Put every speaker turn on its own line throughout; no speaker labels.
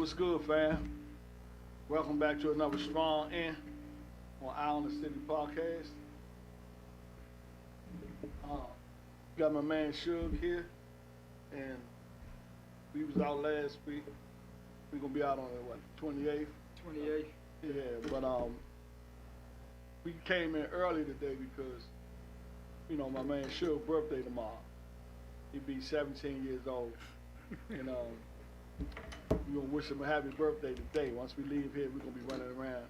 What's good, fam? Welcome back to another Strong In on Island City Podcast. Got my man Shug here, and we was out last week. We gonna be out on the 28th?
28th.
Yeah, but we came in early today because, my man Shug's birthday tomorrow. He'd be 17 years old, and we're gonna wish him a happy birthday today. Once we leave here, we're gonna be running around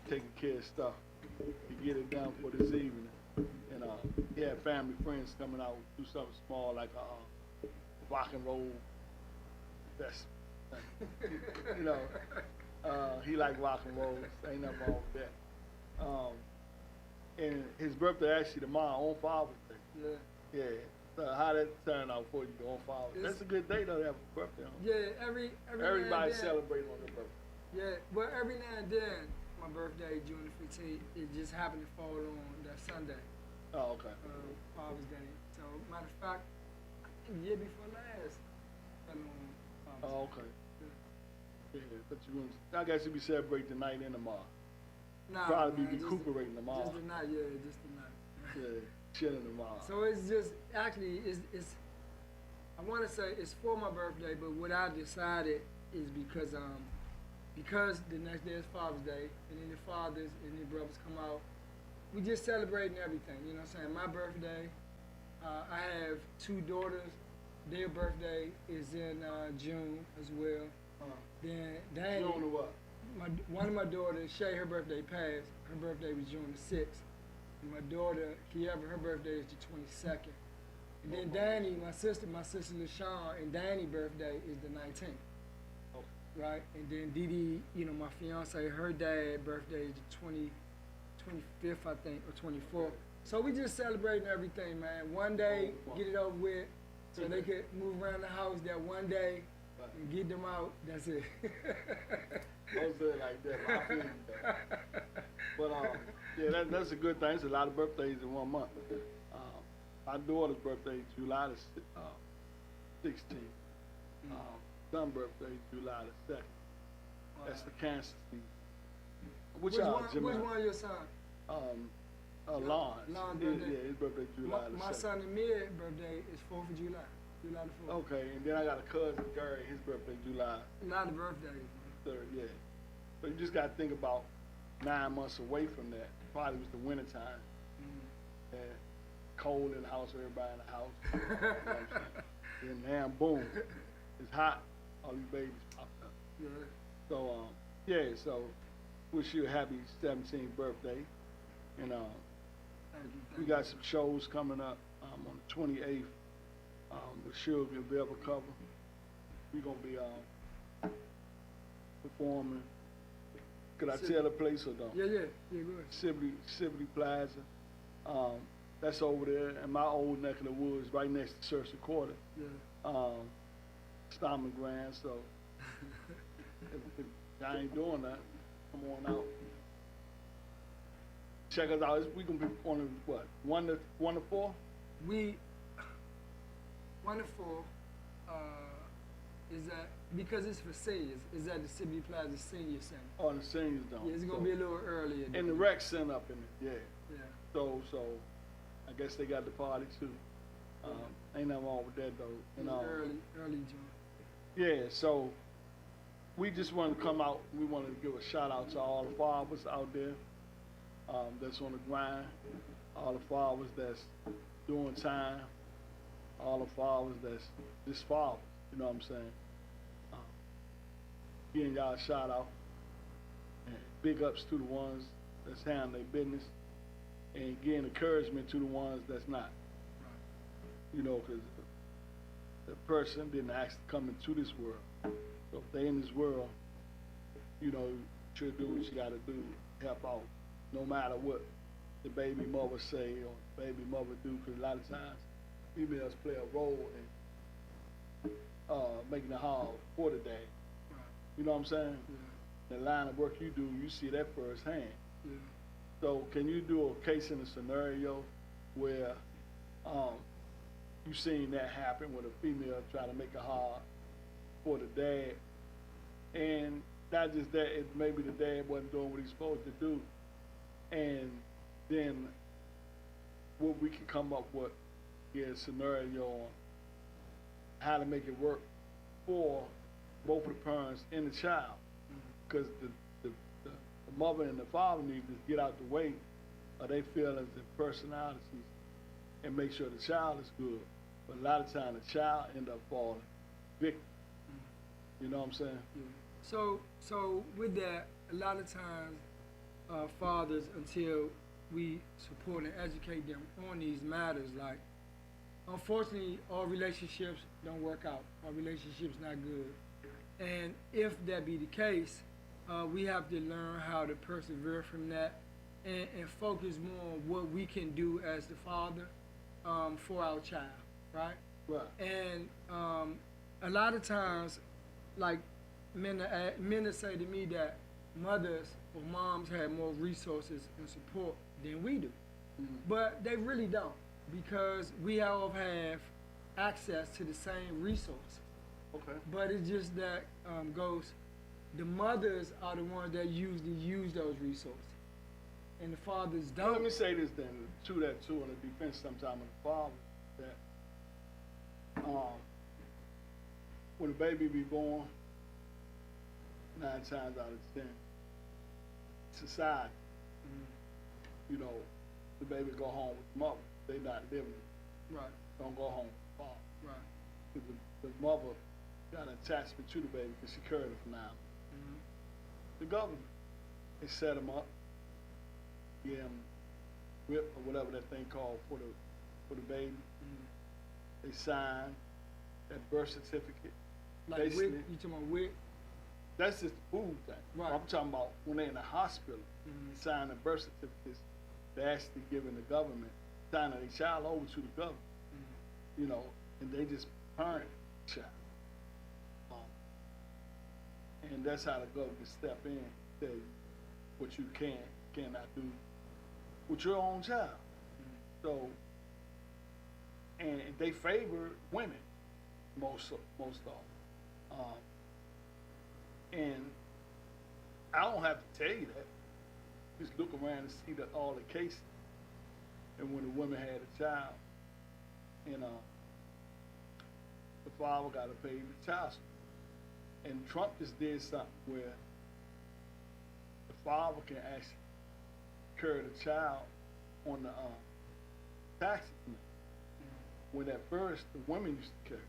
taking care of stuff to get it done for this evening. And he had family friends coming out, do something small like a rock and roll festival. He like rock and roll. Ain't nothing wrong with that. And his birthday actually tomorrow on Father's Day.
Yeah.
Yeah. So how that turn out for you on Father's Day? That's a good day though to have a birthday on.
Yeah,
everybody celebrating on their birthday.
Yeah, well every now and then, my birthday, June the 15th, it just happened to fall on that Sunday.
Oh, okay.
Father's Day. So matter of fact, I think the year before last, fell on Father's Day.
Oh, okay. Yeah, but I guess you'll be celebrating tonight and tomorrow.
Nah,
probably
man,
be recuperating tomorrow.
Just the night, yeah, just the night.
Yeah, chilling tomorrow.
So it's just, actually, it's I want to say it's for my birthday, but what I decided is because the next day is Father's Day, and then the fathers and the brothers come out, we just celebrating everything, you know what I'm saying? My birthday, I have two daughters, their birthday is in June as well. Then Danny,
June or what?
One of my daughters, Shay, her birthday passed. Her birthday was June the 6th. And my daughter, Kieva, her birthday is the 22nd. And then Danny, my sister LaShawn, and Danny's birthday is the 19th.
Okay.
Right? And then Didi, my fiance, her dad's birthday is the 25th, I think, or 24th. So we just celebrating everything, man. One day, get it over with, so they could move around the house that one day and get them out. That's it.
Don't say it like that, but I feel you though. But yeah, that's a good thing. It's a lot of birthdays in 1 month. My daughter's birthday is July the 16th. Son's birthday is July the 2nd. That's the cancer season. Which
one of your sons?
Lon.
Lon birthday.
Yeah, his birthday is July the 2nd.
My son Amir's birthday is 4th of July. July the 4th.
Okay, and then I got a cousin, Gary, his birthday July.
A lot of birthdays.
3rd, yeah. So you just got to think about 9 months away from that. Probably was the winter time. And cold in the house, everybody in the house. You know what I'm saying? Then now, boom, it's hot. All these babies pop up.
Yeah.
So, so wish you a happy 17th birthday. And we got some shows coming up on the 28th. The Shug and Velvet cover. We're going to be performing. Could I tell the place or don't?
Yeah, go ahead.
Sibley Plaza. That's over there in my old neck of the woods, right next to Church Quarter.
Yeah.
Stomping Grand, so if y'all ain't doing that, come on out. Check us out. We gonna be on what? 1 to 4?
We 1 to 4 is that because it's for seniors, is at the Sibley Plaza Senior Center.
Oh, the seniors don't.
Yeah, it's gonna be a little earlier.
And the rec center up in it, yeah.
Yeah.
So I guess they got the party too. Ain't nothing wrong with that though. And,
early June.
Yeah, so we just wanted to come out. We wanted to give a shout out to all the fathers out there that's on the grind, all the fathers that's doing time, all the fathers that's just fathers. You know what I'm saying? Giving y'all a shout out. And big ups to the ones that's handling their business. And giving encouragement to the ones that's not. Because the person didn't ask to come into this world. So if they in this world, you should do what you got to do, help out, no matter what the baby mother say or the baby mother do. Because a lot of times, females play a role in making it hard for the dad. You know what I'm saying? Yeah. The line of work you do, you see that firsthand.
Yeah.
So can you do a case in a scenario where you've seen that happen when a female try to make it hard for the dad And not just that, it maybe the dad wasn't doing what he's supposed to do, and then what we can come up with is a scenario on how to make it work for both of the parents and the child, because the mother and the father need to get out the way of their feelings and personalities and make sure the child is good. But a lot of times the child end up falling victim. You know what I'm saying?
Yeah. So with that, a lot of times fathers, until we support and educate them on these matters, like, unfortunately, our relationships don't work out. Our relationship's not good. And if that be the case, we have to learn how to persevere from that and focus more on what we can do as the father for our child, right?
Right.
And a lot of times, like, men say to me that mothers or moms have more resources and support than we do. But they really don't, because we all have access to the same resources.
Okay.
But it's just that the mothers are the ones that usually use those resources, and the fathers don't.
Well, let me say this then, to that too, in the defense sometimes of the father, that when a baby be born, 9 times out of 10, society, you know, the baby go home with the mother. They not living.
Right.
Don't go home with the father.
Right.
Because the mother got an attachment to the baby because she carried it for 9 months. The government, they set them up, give them whip or whatever that thing called for the baby. They sign that birth certificate.
Like WIC, you talking about WIC?
That's just the food thing.
Right.
I'm talking about when they're in the hospital, signing the birth certificates, they're actually giving the government, signing their child over to the government. You know, and they just parent the child. And that's how the government step in, tell you what you cannot do with your own child. So, and they favor women most of. And I don't have to tell you that. Just look around and see all the cases. And when the woman had a child, and the father got to pay the child support. And Trump just did something where the father can actually carry the child on the taxes. When at first the women used to carry,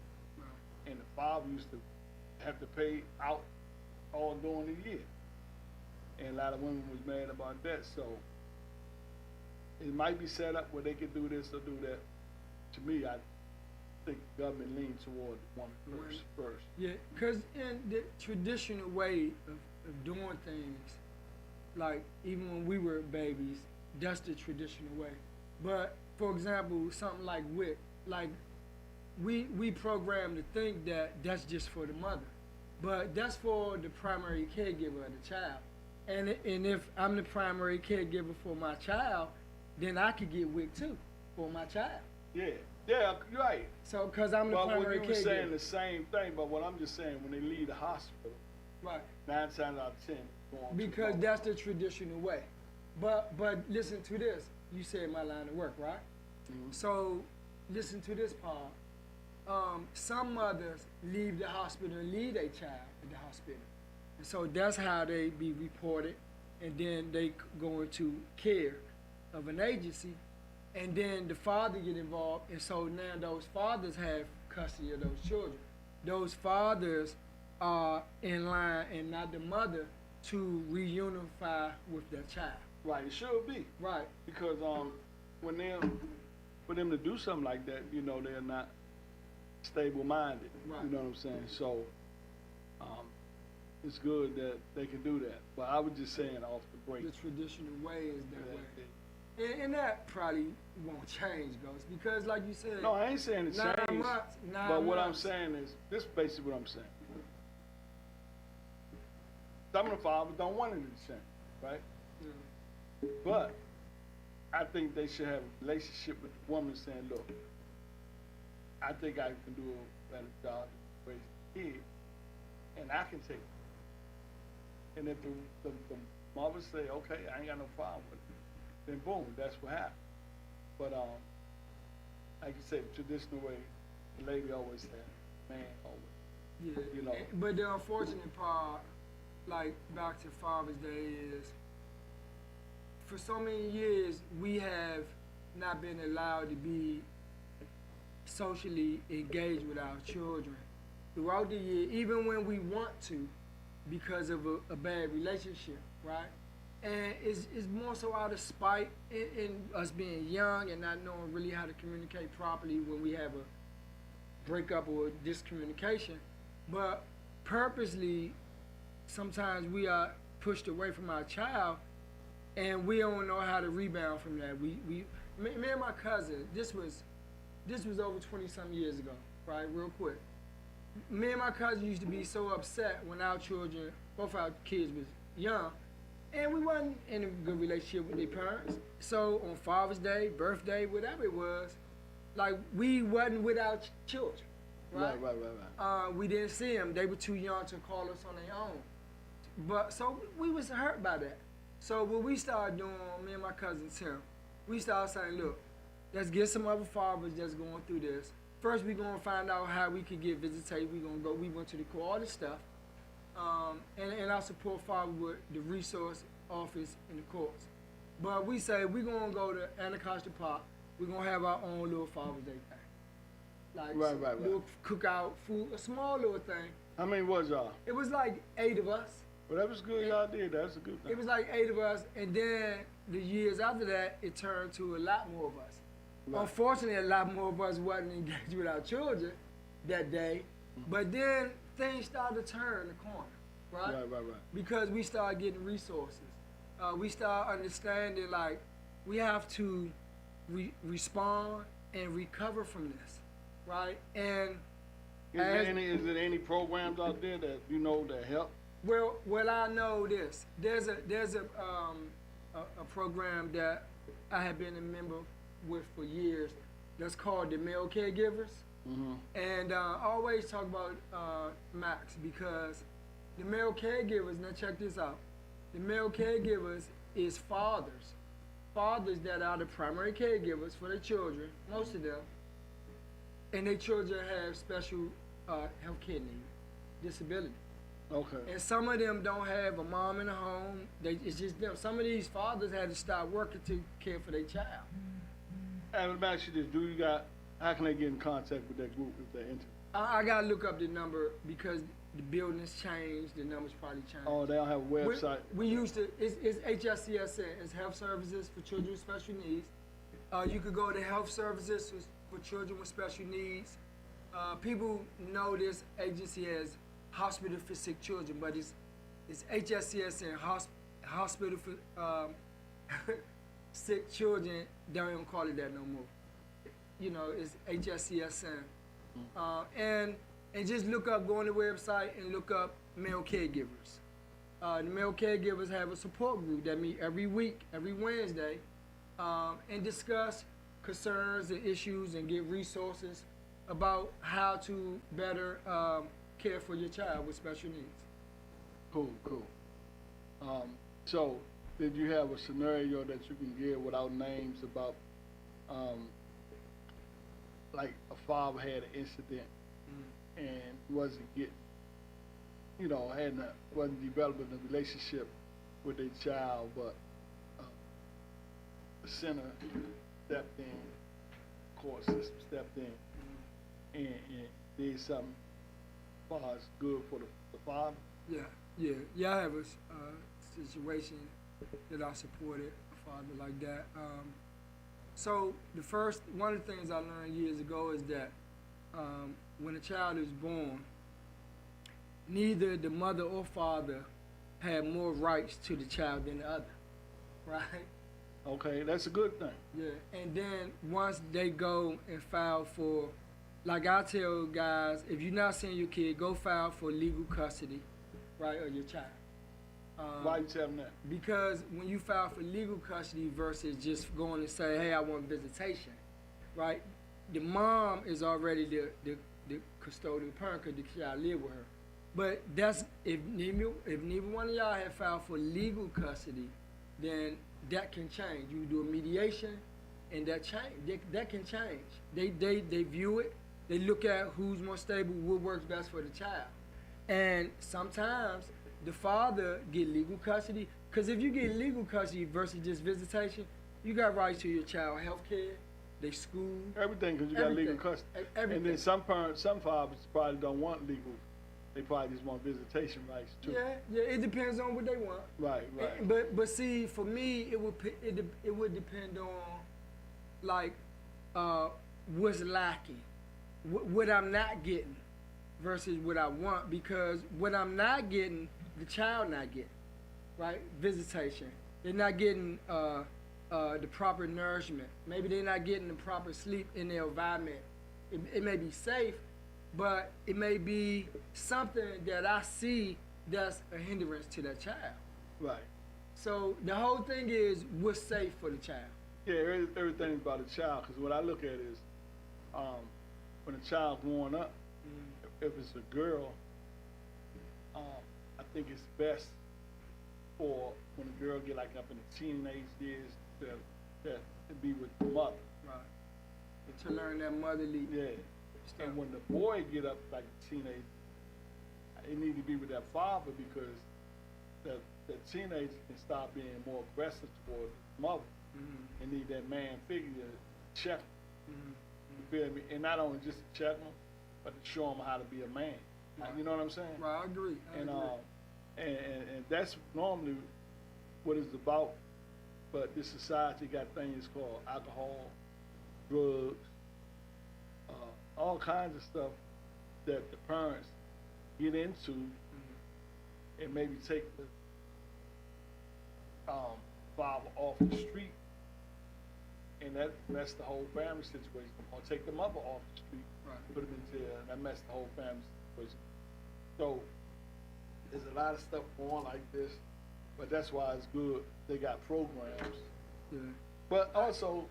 and the father used to have to pay out all during the year. And a lot of women was mad about that. So it might be set up where they could do this or do that. To me, I think the government leans toward the woman first.
Yeah, because in the traditional way of doing things, like even when we were babies, that's the traditional way. But for example, something like WIC, like we programmed to think that that's just for the mother, but that's for the primary caregiver of the child. And if I'm the primary caregiver for my child, then I could get WIC too for my child.
Yeah, you're right.
So, because I'm the primary caregiver.
But when you were saying the same thing, but what I'm just saying, when they leave the hospital,
right,
9 times out of 10, going
because that's the traditional way. But listen to this. You said my line of work, right? So listen to this part. Some mothers leave the hospital and leave their child in the hospital. And so that's how they be reported, and then they go into care of an agency, and then the father get involved, and so now those fathers have custody of those children. Those fathers are in line, and not the mother, to reunify with their child.
Right, it should be.
Right.
Because for them to do something like that, you know, they're not stable-minded.
Right.
You know what I'm saying? So it's good that they can do that. But I was just saying off the break.
The traditional way is that way. And that probably won't change, Ghost, because like you said.
No, I ain't saying it changed.
9 months.
But what I'm saying is, this is basically what I'm saying. Some of the fathers don't want it to change, right?
Yeah.
But I think they should have a relationship with the woman saying, look, I think I can do a better job to raise a kid, and I can take it. And if the mother say, okay, I ain't got no problem with it, then boom, that's what happened. But like you said, traditional way, the lady always said, man always.
Yeah.
You know.
But the unfortunate part, like back to Father's Day, is for so many years we have not been allowed to be socially engaged with our children throughout the year, even when we want to, because of a bad relationship, right? And it's more so out of spite in us being young and not knowing really how to communicate properly when we have a breakup or discommunication. But purposely, sometimes we are pushed away from our child, and we don't know how to rebound from that. Me and my cousin, this was over 20-some years ago, right? Real quick. Me and my cousin used to be so upset when our children, both our kids was young, and we wasn't in a good relationship with their parents. So on Father's Day, birthday, whatever it was, like we wasn't with our children, right?
Right.
We didn't see them. They were too young to call us on their own. But so we was hurt by that. So what we started doing, me and my cousin Tim, we started saying, look, let's get some other fathers that's going through this. First, we're going to find out how we could get visitation. We went to the court, all this stuff. And I support father with the resource office in the courts. But we say we're going to go to Anacostia Park. We're going to have our own little Father's Day thing. Like
Right.
little cookout, food, a small little thing.
How many was y'all?
It was like 8 of us.
Well, that was good y'all did. That's a good thing.
It was like 8 of us. And then the years after that, it turned to a lot more of us.
Right.
Unfortunately, a lot more of us wasn't engaged with our children that day. But then things started to turn the corner, right?
Right.
Because we started getting resources. We started understanding, like, we have to respond and recover from this, right? And
is there any programs out there that you know that help?
Well, I know this. There's a program that I have been a member with for years that's called the Male Caregivers.
Mm-hmm.
And I always talk about Max because the male caregivers, now check this out, the male caregivers is fathers that are the primary caregivers for their children, most of them, and their children have special health care needs, disability.
Okay.
And some of them don't have a mom in the home. It's just them. Some of these fathers had to start working to care for their child.
And let me ask you this, how can they get in contact with that group if they're interested?
I got to look up the number because the building has changed. The number's probably changed.
Oh, they don't have a website?
We used to, it's HSCSN, it's Health Services for Children with Special Needs. You could go to Health Services for Children with Special Needs. People know this agency as Hospital for Sick Children, but it's HSCSN, Hospital for Sick Children. They don't even call it that no more. You know, it's HSCSN. And just look up, go on the website and look up male caregivers. The male caregivers have a support group that meet every week, every Wednesday, and discuss concerns and issues and give resources about how to better care for your child with special needs.
Cool. So, did you have a scenario that you can give without names about, like a father had an incident and wasn't getting, wasn't developing a relationship with their child, but the center stepped in, court system stepped in, and did something as far as good for the father?
Yeah, I have a situation that I supported a father like that. So one of the things I learned years ago is that when a child is born, neither the mother or father have more rights to the child than the other, right?
Okay, that's a good thing.
Yeah, and then once they go and file for, like I tell guys, if you're not seeing your kid, go file for legal custody, right, of your child.
Why you tell them that?
Because when you file for legal custody versus just going and say, hey, I want visitation, right? The mom is already the custodial parent because the child live with her. But that's if neither one of y'all have filed for legal custody, then that can change. You do a mediation, and that change. That can change. They view it. They look at who's more stable, what works best for the child, and sometimes the father get legal custody. Because if you get legal custody versus just visitation, you got rights to your child health care, they school,
everything, because you got legal custody.
Everything.
And then some parents, some fathers probably don't want legal. They probably just want visitation rights too.
Yeah, it depends on what they want.
Right.
But see, for me, it would depend on like what's lacking, what I'm not getting, versus what I want. Because what I'm not getting, the child not getting, right? Visitation. They're not getting the proper nourishment. Maybe they're not getting the proper sleep in their environment. It may be safe, but it may be something that I see that's a hindrance to that child.
Right.
So the whole thing is what's safe for the child.
Yeah, everything about the child. Because what I look at is, when a child growing up, if it's a girl, I think it's best for when a girl get like up in the teenage years that to be with the mother.
Right. To learn that motherly.
Yeah. And when the boy get up like a teenager, he need to be with that father, because the teenager can start being more aggressive toward his mother.
Mm-hmm.
And need that man figure to check him.
Mm-hmm.
You feel me? And not only just to check him, but to show him how to be a man.
Right.
You know what I'm saying?
Right, I agree. I agree.
And that's normally what it's about. But this society got things called alcohol, drugs, all kinds of stuff that the parents get into, and maybe take the father off the street, and that's the whole family situation. Or take the mother off the street,
Right.
put them in jail, and that messed the whole family situation. So there's a lot of stuff going like this, but that's why it's good they got programs.
Yeah.
But also,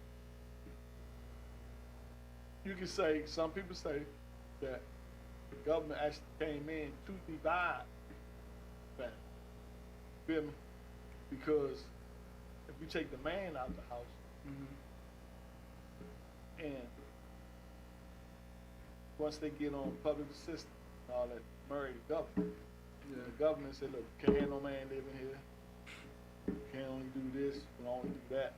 you can say, some people say that the government actually came in to divide family. Feel me? Because if you take the man out the house, and once they get on public assistance and all that, marry the government.
Yeah.
The government said, look, can't have no man living here. Can't only do this, can only do that.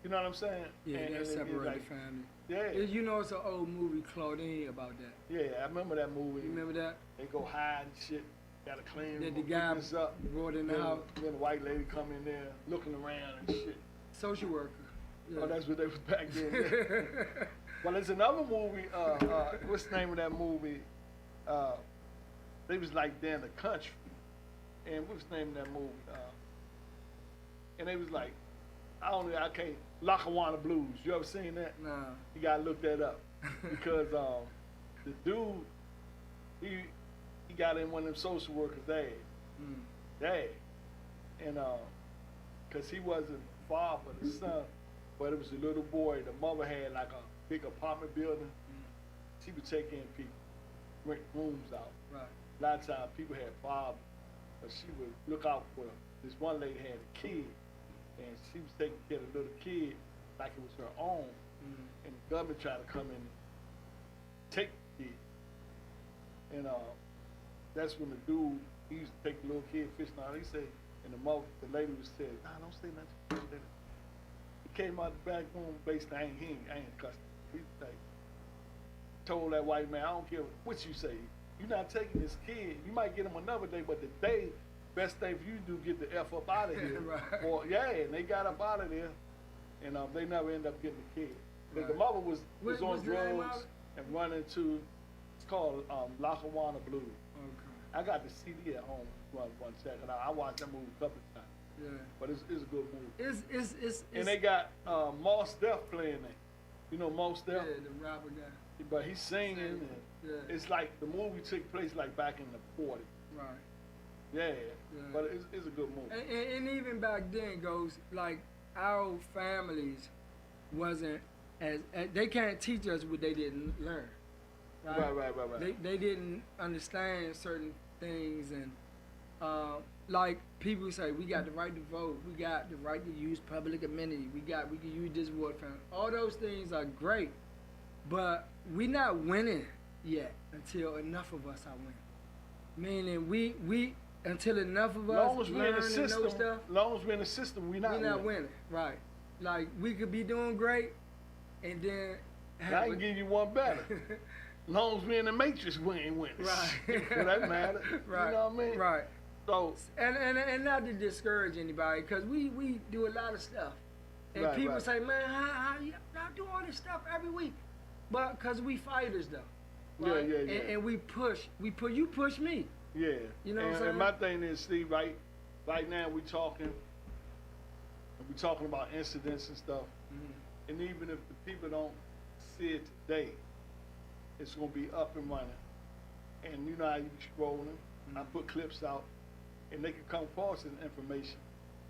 You know what I'm saying?
Yeah,
and
that separate
like,
the family.
Yeah.
You know, it's an old movie, Claudine, about that.
Yeah, I remember that movie.
You remember that?
They go hide and shit. Gotta clean
That the guy
up.
brought in the house.
Then the white lady come in there looking around and shit.
Social worker. Yeah.
Oh, that's what they was back then. Yeah. Well, there's another movie. What's the name of that movie? They was like there in the country, and what's the name of that movie? And they was like, I can't. Lackawanna Blues. You ever seen that?
Nah.
You gotta look that up, because the dude, he got in one of them social workers' dad, and cause he wasn't the father, the son, but it was a little boy. The mother had like a big apartment building. She would take in people, rent rooms out.
Right.
A lot of times people had fathers, but she would look out for them. This one lady had a kid, and she was taking care of the little kid like it was her own. And the government tried to come in and take the kid. And that's when the dude, he used to take the little kid fishing out. He said, and the lady was said, nah, don't say nothing. He came out the back room, basically, I ain't cussing. He like, told that white man, I don't care what you say. You're not taking this kid. You might get him another day, but the best thing for you to do, get the F up out of here.
Right.
Or, and they got up out of there, and they never end up getting the kid.
Right.
The mother was on drugs
of
and running to, it's called Lackawanna Blues.
Okay.
I got the CD at home one second. I watched that movie a couple of times.
Yeah.
But it's a good movie.
It's
and they got Mos Def playing there. You know Mos Def?
Yeah, the rapper guy.
But he's singing, and
Yeah.
it's like the movie took place like back in the 40s.
Right.
Yeah.
Yeah.
But it's a good movie.
And even back then, goes like our families wasn't as they can't teach us what they didn't learn. Right.
Right.
They didn't understand certain things, and like people say, we got the right to vote, we got the right to use public amenity, we can use this water fountain. All those things are great, but we not winning yet until enough of us are winning. Meaning we until enough of us learn and know stuff.
Long as we're in the system, we not
winning. Right. Like we could be doing great, and then
I can give you one better. Long as we're in the matrix, we ain't winning.
Right.
For that matter.
Right.
You know what I mean?
Right.
So
and not to discourage anybody, because we do a lot of stuff, and
right,
people
right.
say, man, how y'all do all this stuff every week? But because we fighters though. Right?
Yeah.
And we push. You push me.
Yeah.
You know what I'm saying?
And my thing is, Steve, right now we talking about incidents and stuff.
Mm-hmm.
And even if the people don't see it today, it's gonna be up and running. And you know how you be scrolling.
Mm-hmm.
I put clips out, and they can come across this information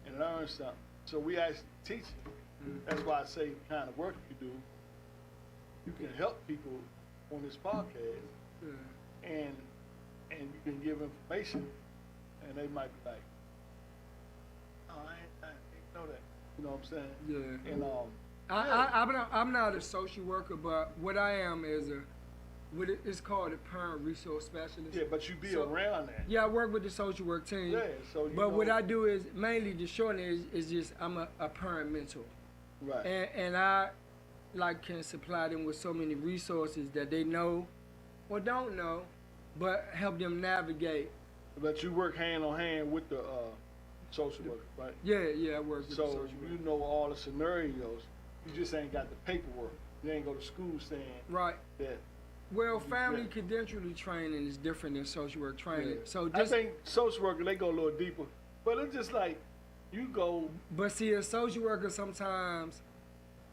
and learn something. So we actually teach it.
Mm-hmm.
That's why I say the kind of work you do, you can help people on this podcast, and you can give information, and they might be like, oh, I didn't know that. You know what I'm saying?
Yeah.
And
I'm not a social worker, but what I am is it's called a parent resource specialist.
yeah, but you be around that.
Yeah, I work with the social work team.
Yeah, so you
but
know,
what I do is mainly the short is just I'm a parent mentor.
right.
And I can supply them with so many resources that they know or don't know, but help them navigate.
But you work hand on hand with the social worker, right?
Yeah, I work with the
So
social
you
worker.
know all the scenarios. You just ain't got the paperwork. You ain't go to school saying
Right.
that.
Well, family credentialy training is different than social work training.
Yeah.
So
I think social worker, they go a little deeper, but it's just like you go.
But see, a social worker sometimes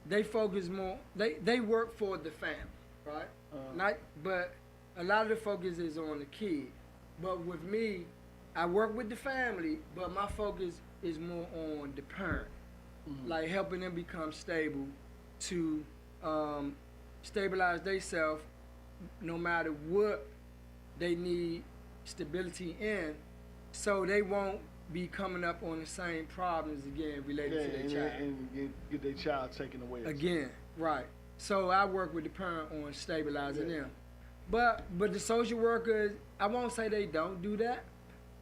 they focus more. They work for the family, right? But a lot of the focus is on the kid. But with me, I work with the family, but my focus is more on the parent, like helping them become stable, to stabilize themselves, no matter what they need stability in, so they won't be coming up on the same problems again related to their child.
And get their child taken away.
Again, right. So I work with the parent on stabilizing them. But the social workers, I won't say they don't do that,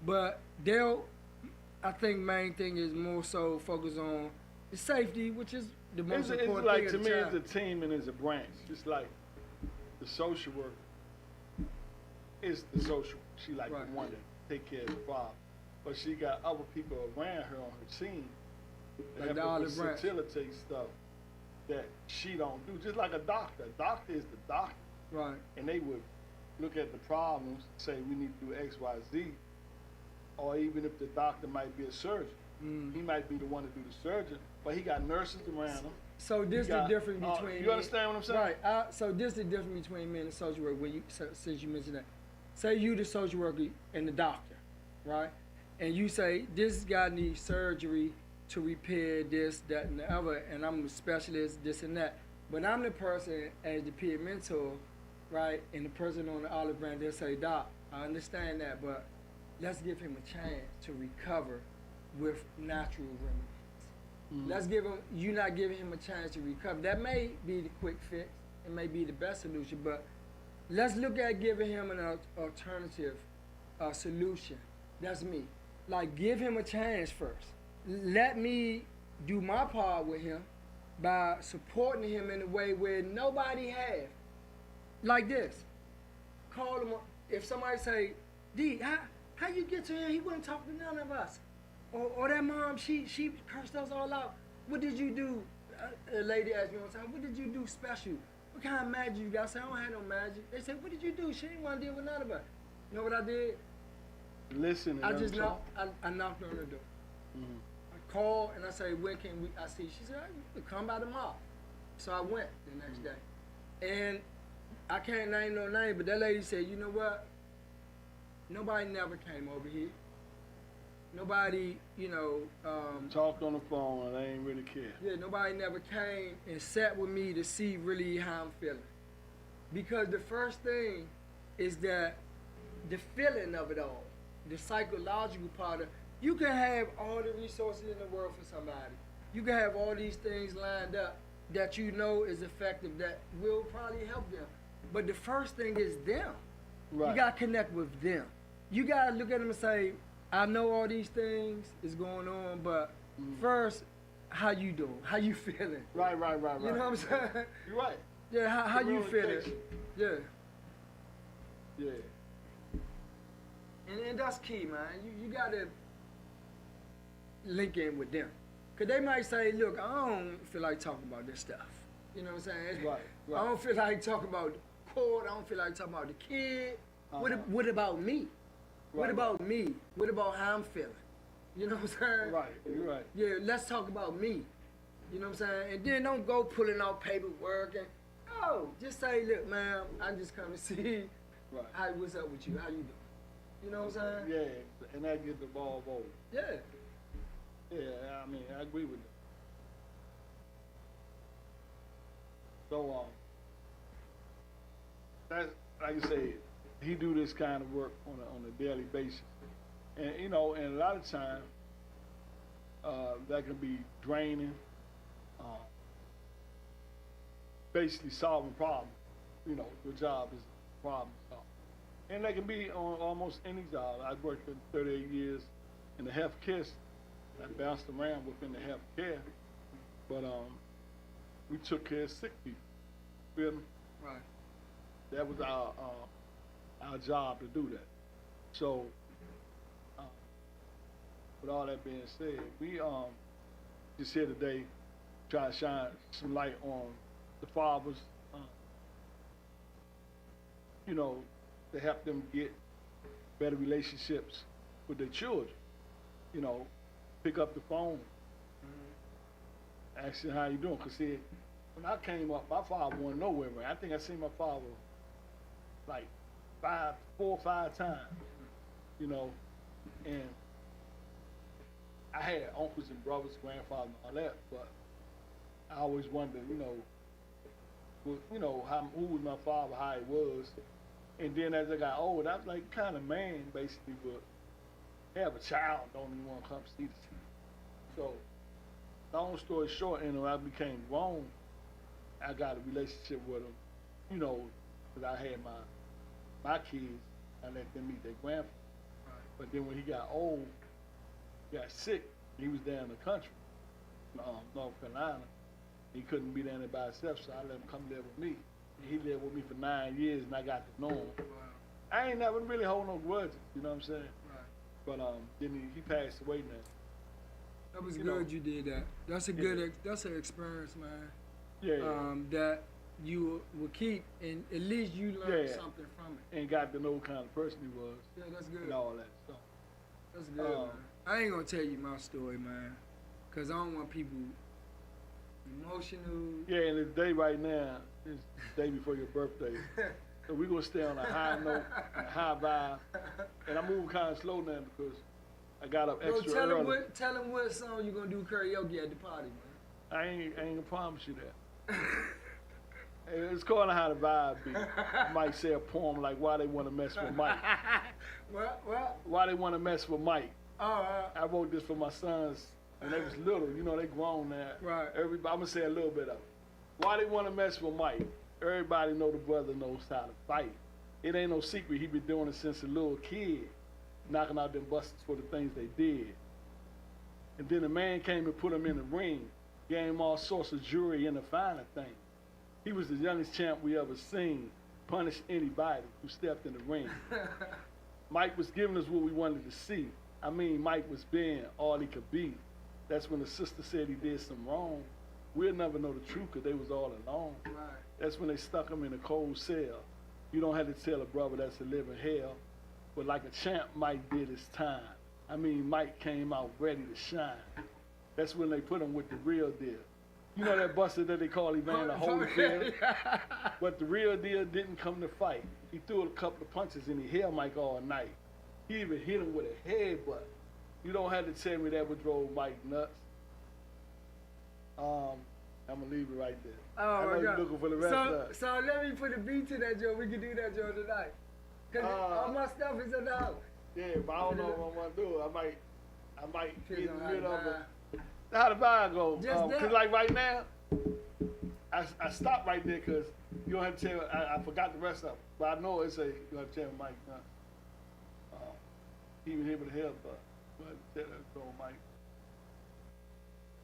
but I think main thing is more so focus on the safety, which is the most important
it's like,
thing.
to me, it's a team and it's a branch. It's like the social worker is the social. She like the one to take care of the problem, but she got other people around her on her team that help her facilitate stuff that she don't do. Just like a doctor. A doctor is the doctor.
Right.
And they would look at the problems, say we need to do X, Y, Z, or even if the doctor might be a surgeon, he might be the one to do the surgeon, but he got nurses around him.
So this is the difference between.
You understand what I'm saying?
Right. So this is the difference between me and the social worker. Since you mentioned that, say you the social worker and the doctor, right? And you say this guy needs surgery to repair this, that, and the other, and I'm a specialist, this and that. But I'm the person as the peer mentor, right? And the person on the olive branch, they'll say, Doc, I understand that, but let's give him a chance to recover with natural remedies. Let's give him, you're not giving him a chance to recover. That may be the quick fix. It may be the best solution, but let's look at giving him an alternative solution. That's me. Like, give him a chance first. Let me do my part with him by supporting him in a way where nobody has. Like this. Call him. If somebody say, D, how you get to him? He wouldn't talk to none of us. Or that mom, she cursed us all out. What did you do? A lady asked me one time, what did you do special? What kind of magic you got? I said, I don't have no magic. They said, what did you do? She didn't want to deal with none of us. You know what I did?
Listen.
I just knocked. I knocked on her door. I called and I said, when can we? I see. She said, come by tomorrow. So I went the next day, and I can't name no name, but that lady said, you know what? Nobody never came over here. Nobody,
talked on the phone and they ain't really care.
Yeah, nobody never came and sat with me to see really how I'm feeling. Because the first thing is that the feeling of it all, the psychological part of, you can have all the resources in the world for somebody. You can have all these things lined up that you know is effective, that will probably help them. But the first thing is them.
Right.
You gotta connect with them. You gotta look at them and say, I know all these things is going on, but first, how you doing? How you feeling?
Right.
You know what I'm saying?
You're right.
Yeah, how you feeling? Yeah.
Yeah.
And that's key, man. You gotta link in with them. Cause they might say, look, I don't feel like talking about this stuff. You know what I'm saying?
Right.
I don't feel like talking about the court. I don't feel like talking about the kid. What about me? What about me? What about how I'm feeling? You know what I'm saying?
Right, you're right.
Yeah, let's talk about me. You know what I'm saying? And then don't go pulling out paperwork and, no, just say, look, man, I just come to see what's up with you, how you doing? You know what I'm saying?
Yeah, and that gets the ball rolling.
Yeah.
Yeah, I mean, I agree with you. So, that's, like I say, he do this kind of work on a daily basis. And, you know, and a lot of times, that can be draining, basically solving problems. You know, your job is problem solving. And that can be on almost any job. I've worked for 38 years in the healthcare. I bounced around within the healthcare, but we took care of sick people. Feel me?
Right.
That was our job to do that. So, with all that being said, we just here today try to shine some light on the fathers, you know, to help them get better relationships with their children. You know, pick up the phone, ask him how you doing. Cause see, when I came up, my father wasn't nowhere, man. I think I seen my father like 4 or 5 times, you know, and I had uncles and brothers, grandfathers, and all that, but I always wondered, you know, who was my father, how he was. And then as I got older, I was like kind of man, basically, but have a child, don't even want to come see the child. So, long story short, you know, I became grown. I got a relationship with him, you know, because I had my kids, I let them meet their grandfather.
Right.
But then when he got old, got sick, he was down in the country, North Carolina. He couldn't be down there by himself, so I let him come live with me. And he lived with me for 9 years, and I got to know him.
Wow.
I ain't never really hold no grudges, you know what I'm saying?
Right.
But then he passed away now.
That was
You
good
know.
you did that. That's a good, that's an experience, man.
Yeah.
That you will keep, and at least you learn something from it.
And got to know what kind of person he was.
Yeah, that's good.
And all that stuff.
That's good, man. I ain't gonna tell you my story, man, cause I don't want people emotional.
Yeah, and the day right now is the day before your birthday. So we're gonna stay on a high note, and a high vibe. And I'm moving kind of slow now because I got up extra early.
Tell them what song you gonna do karaoke at the party, man.
I ain't gonna promise you that. It's called How the Vibe Be. I might say a poem like Why They Wanna Mess with Mike.
What?
Why They Wanna Mess with Mike.
Oh,
I wrote this for my sons when they was little. You know, they grown now.
Right.
Everybody, I'm gonna say a little bit of it. Why they wanna mess with Mike? Everybody know the brother knows how to fight. It ain't no secret he been doing it since a little kid, knocking out them busters for the things they did. And then the man came and put him in the ring, gave him all sorts of jewelry and the finer things. He was the youngest champ we ever seen, punished anybody who stepped in the ring. Mike was giving us what we wanted to see. I mean, Mike was being all he could be. That's when the sister said he did some wrong. We'll never know the truth because they was all alone.
Right.
That's when they stuck him in a cold cell. You don't have to tell a brother that's a living hell. But like a champ, Mike did his time. I mean, Mike came out ready to shine. That's when they put him with the real deal. You know that buster that they call Evander Holyfield? But the real deal didn't come to fight. He threw a couple of punches and he held Mike all night. He even hit him with a headbutt. You don't have to tell me that would drove Mike nuts. I'm gonna leave it right there.
Oh,
I know
my
you're
God.
looking for the rest of it.
So let me put a beat to that joke. We can do that joke tonight. Cause all my stuff is in the house.
Yeah, but I don't know what I'm gonna do. I might get in the middle of it. How the vibe go? Cause like right now, I stopped right there cause you don't have to tell. I forgot the rest of it, but I know it's a you have to tell Mike. He was able to help, but tell Mike.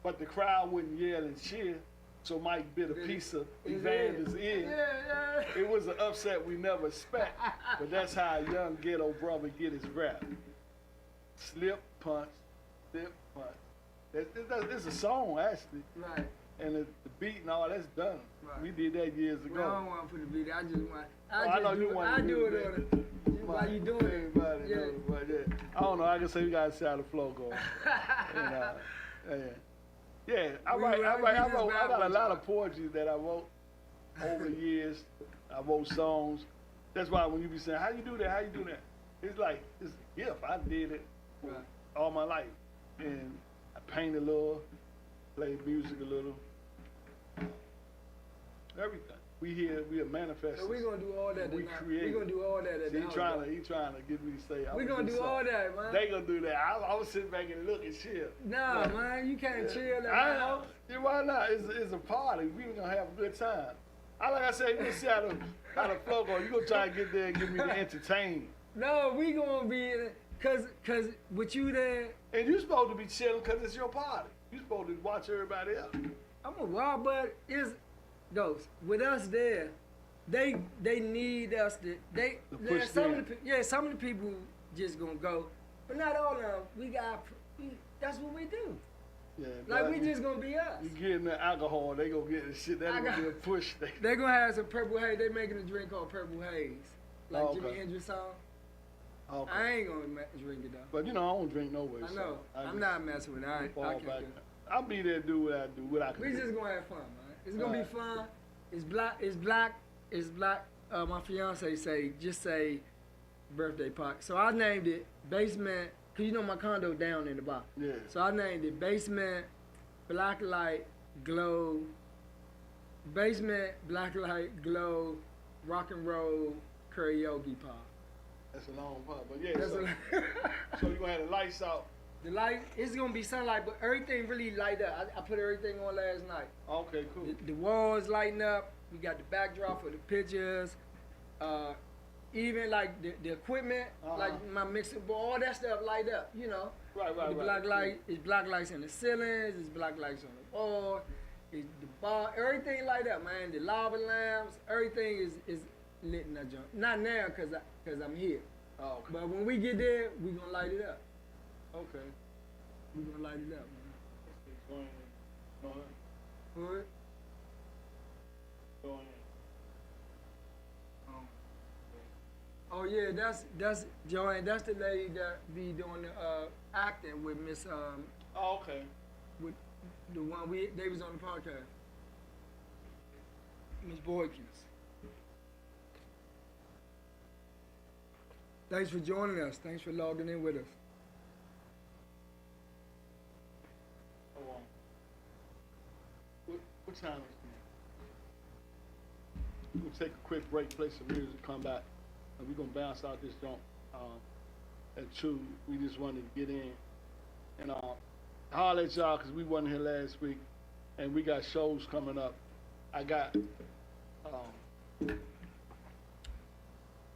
But the crowd wouldn't yell and cheer, so Mike bit a piece of Evander's ear. Yeah. It was an upset we never expect, but that's how a young ghetto brother get his rap. Slip, punch, slip, punch. It's a song, actually.
Right.
And the beat and all that's done. Right. We did that years ago.
Well, I don't want to put the beat. I just want.
I
do it on it. Why you doing it?
Yeah. Knows, but yeah. I don't know. I can say we gotta see how the flow goes. Yeah, I got a lot of poetry that I wrote over the years. I wrote songs. That's why when you be saying, how you do that, how you do that? It's like, it's a gift. I did it all my life. And I paint a little, play music a little, everything. We are manifesting.
So we're going to do all that.
We create.
We're going to do all that at the house.
He trying to get me to say,
we're going to do all that, man.
They going to do that. I was sitting back and look and chill.
Nah, man, you can't chill at my house.
Yeah, why not? It's a party. We going to have a good time. Like I said, you going to see how the flow goes. You going to try to get there and get me to entertain.
No, we going to be, cause with you there.
And you supposed to be chilling because it's your party. You supposed to watch everybody else.
I'm a wild, but Ghost, with us there, they need us to push some of the people just gonna go, but not all of them. That's what we do. Yeah, like we just gonna be us.
You get in the alcohol, they gonna get the shit. That's gonna be a push.
They gonna have some Purple Haze. They making a drink called Purple Haze, like Jimi Hendrix song. Okay. I ain't gonna drink it though.
But I don't drink no way.
I know. So I'm not messing with it.
I'll be there, do what I do, what I can do.
We just gonna have fun, man. It's gonna be fun. It's black. My fiance just say birthday party. So I named it Basement, cause my condo down in the bottom.
Yeah.
So I named it Basement, Black Light, Glow. Basement, Black Light, Glow, Rock and Roll, Karaoke Pop.
That's a long part, but yeah. So you gonna have the lights out.
The light, it's gonna be sunlight, but everything really light up. I put everything on last night.
Okay, cool.
The walls lighting up. We got the backdrop for the pictures. Even like the equipment, like my mixer board, all that stuff light up.
Right.
The black light, it's black lights in the ceilings. It's black lights on the wall. It's the bar, everything light up, man. The lava lamps, everything is lit in that joint. Not now, cause I'm here.
Oh, okay.
But when we get there, we gonna light it up.
Okay.
We're gonna light it up, man.
What?
Oh yeah, that's Joanne. That's the lady that be doing the acting with Miss.
Oh, okay.
With the one they was on the podcast. Miss Boykins. Thanks for joining us. Thanks for logging in with us.
What time is it? We're going to take a quick break, play some music, come back, and we're going to bounce out this joint at 2. We just wanted to get in. And holler at y'all because we wasn't here last week, and we got shows coming up. I got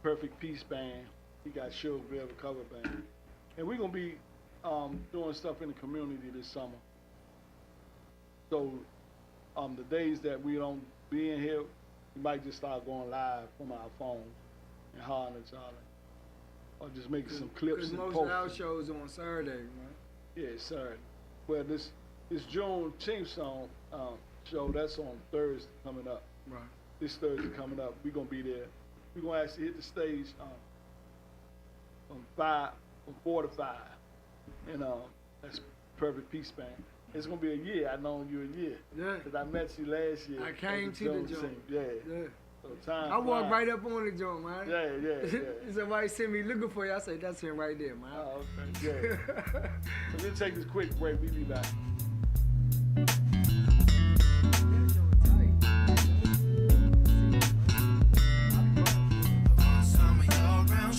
Perfect Peace Band. We got Shug, we have a cover band. And we're going to be doing stuff in the community this summer. So the days that we don't be in here, we might just start going live from our phones and hollering at y'all. Or just making some clips and
most
posts.
Most of our shows are on Saturday, right?
Yeah, Saturday. Well, this Juneteenth show, that's on Thursday coming up.
Right.
This Thursday coming up, we're going to be there. We're going to actually hit the stage from 4 to 5. And that's Perfect Peace Band. It's going to be a year. I've known you a year.
Yeah.
Because I met you last year.
I came to the joint.
Yeah. So time
I walked right up on the joint, man.
Yeah.
Somebody sent me looking for you. I said, that's him right there, man.
Oh, okay. Yeah. So we'll take this quick break. We'll be back.
Some of y'all around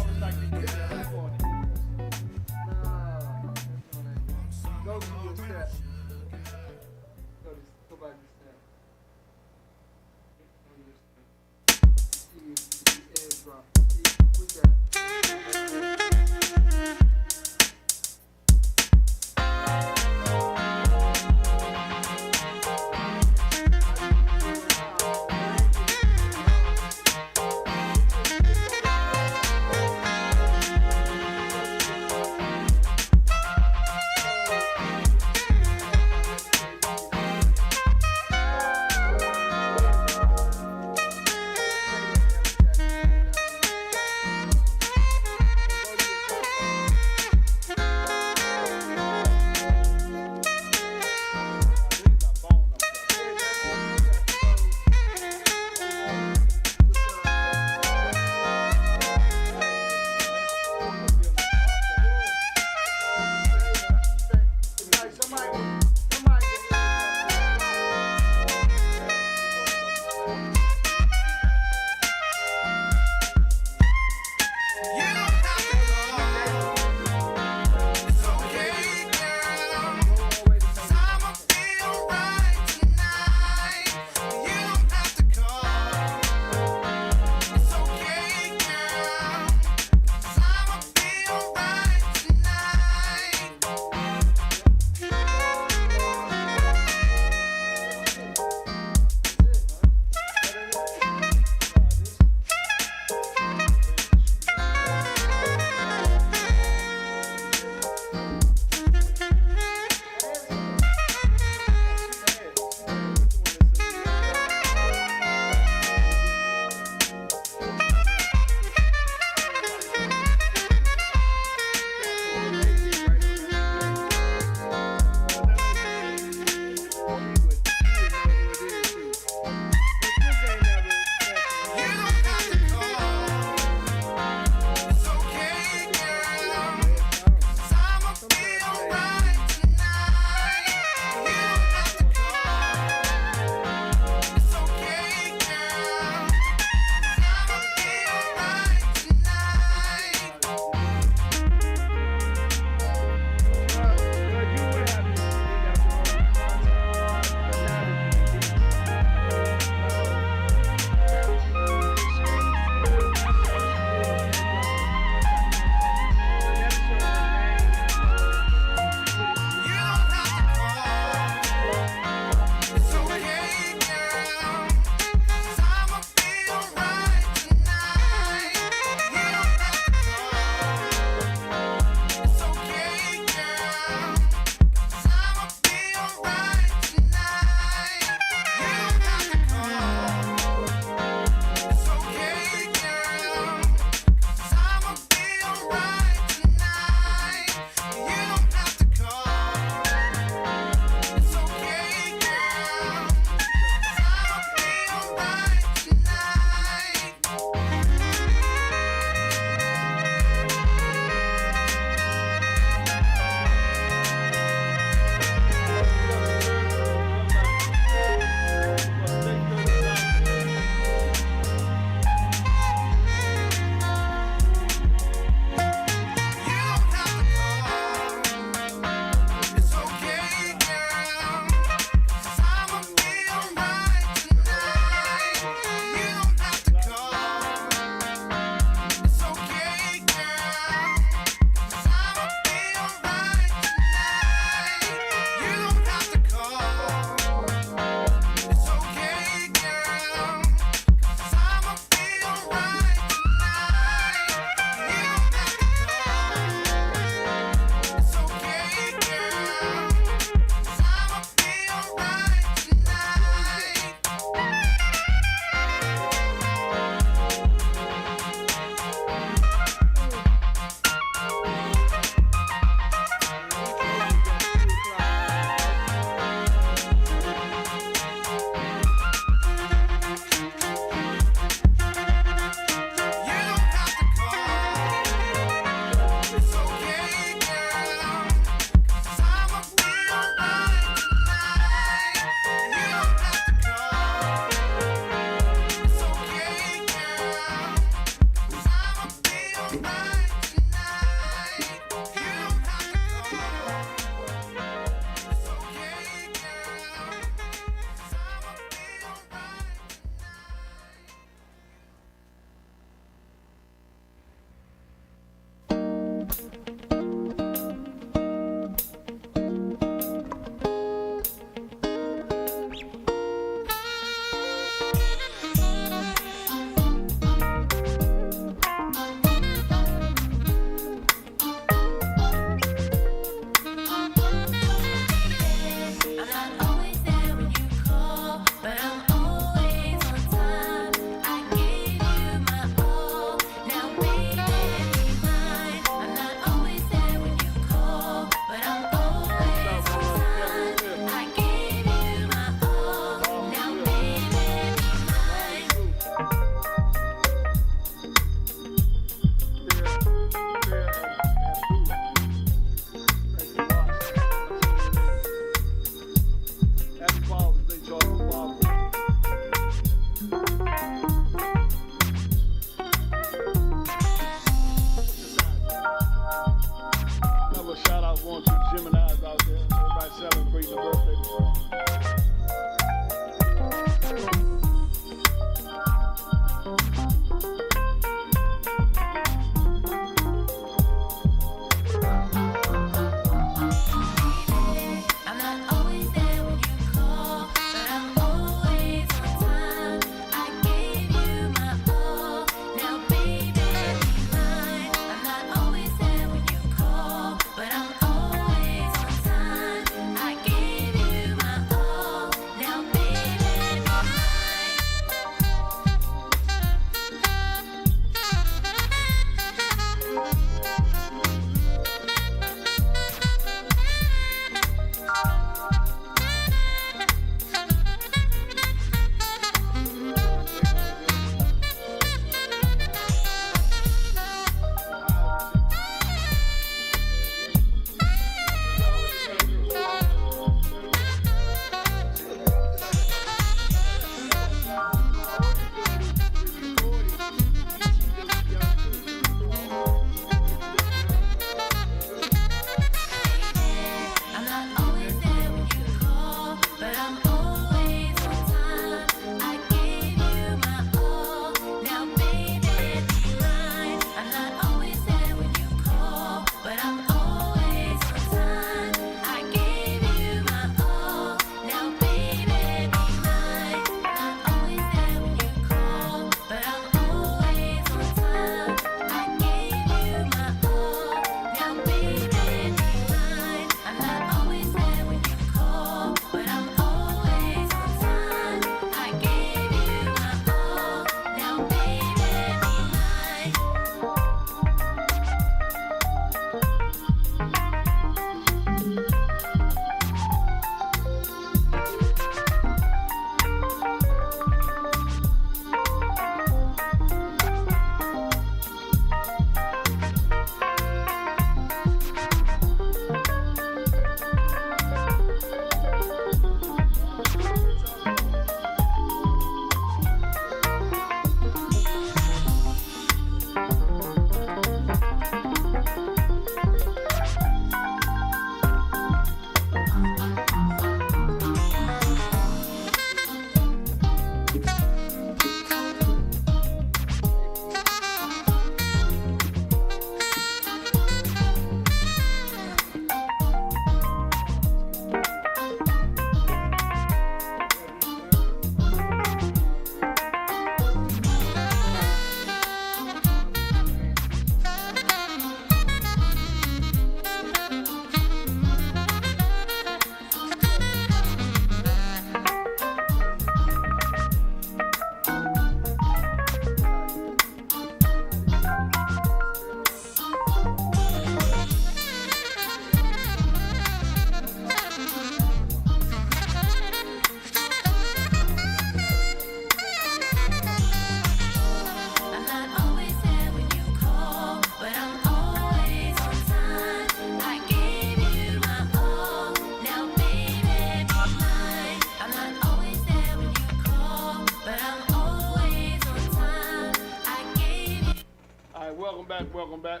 back.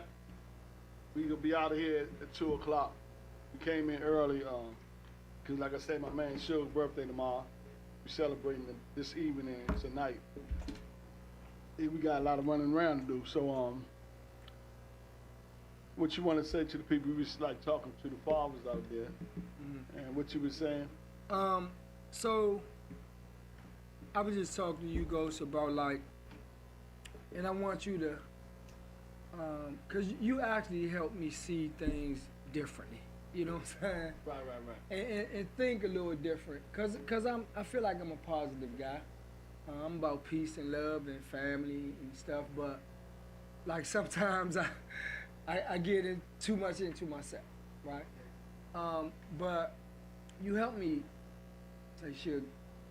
We gonna be out of here at 2 o'clock. We came in early, cause like I said, my man Shug's birthday tomorrow. We celebrating this evening tonight. We got a lot of running around to do. So, what you want to say to the people? We was like talking to the fathers out there, and what you was saying.
So I was just talking to you, Ghost, about like, and I want you to, cause you actually helped me see things differently. You know what I'm saying?
Right.
And think a little different, cause I feel like I'm a positive guy. I'm about peace and love and family and stuff, but like sometimes I get in too much into myself, right? But you help me say, Shug,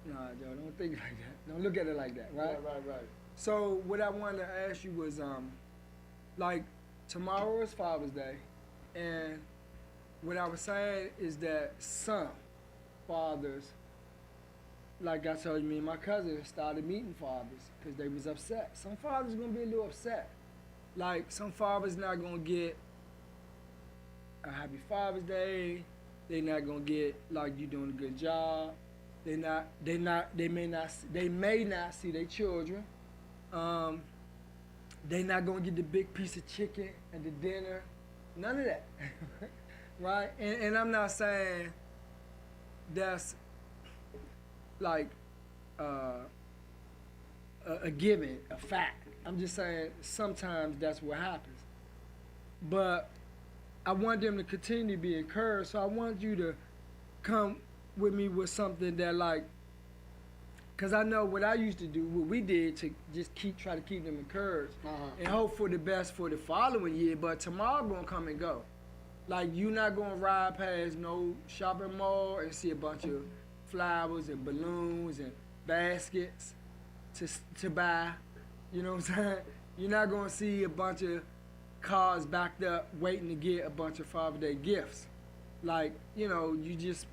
no, Joe, don't think like that. Don't look at it like that, right?
Right.
So what I wanted to ask you was, like, tomorrow is Father's Day, and what I was saying is that some fathers, like I told you, me and my cousin started meeting fathers because they was upset. Some fathers gonna be a little upset. Like, some fathers not gonna get a happy Father's Day. They not gonna get like you doing a good job. They may not see their children. They not gonna get the big piece of chicken and the dinner. None of that. Right? And I'm not saying that's like a given, a fact. I'm just saying sometimes that's what happens. But I want them to continue to be encouraged, so I want you to come with me with something that, like, because I know what I used to do, what we did to just try to keep them encouraged and hope for the best for the following year, but tomorrow gonna come and go. Like, you not gonna ride past no shopping mall and see a bunch of flowers and balloons and baskets to buy. You know what I'm saying? You're not gonna see a bunch of cars backed up waiting to get a bunch of Father's Day gifts. Like, you know, you just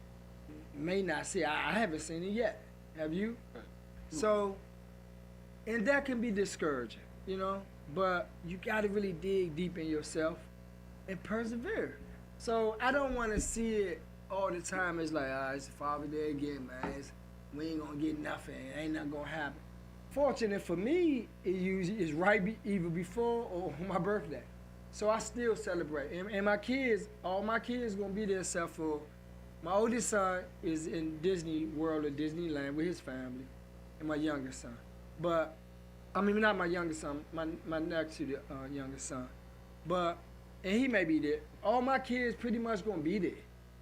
may not see. I haven't seen it yet. Have you? So, and that can be discouraging, you know, but you gotta really dig deep in yourself and persevere. So I don't want to see it all the time. It's like, it's Father's Day again, man. We ain't gonna get nothing. Ain't nothing gonna happen. Fortunate for me, it usually is right either before or my birthday. So I still celebrate. And my kids, all my kids gonna be there except for my oldest son is in Disney World or Disneyland with his family, and my youngest son. But, I mean, not my youngest son, my next to the youngest son. But, and he may be there. All my kids pretty much gonna be there,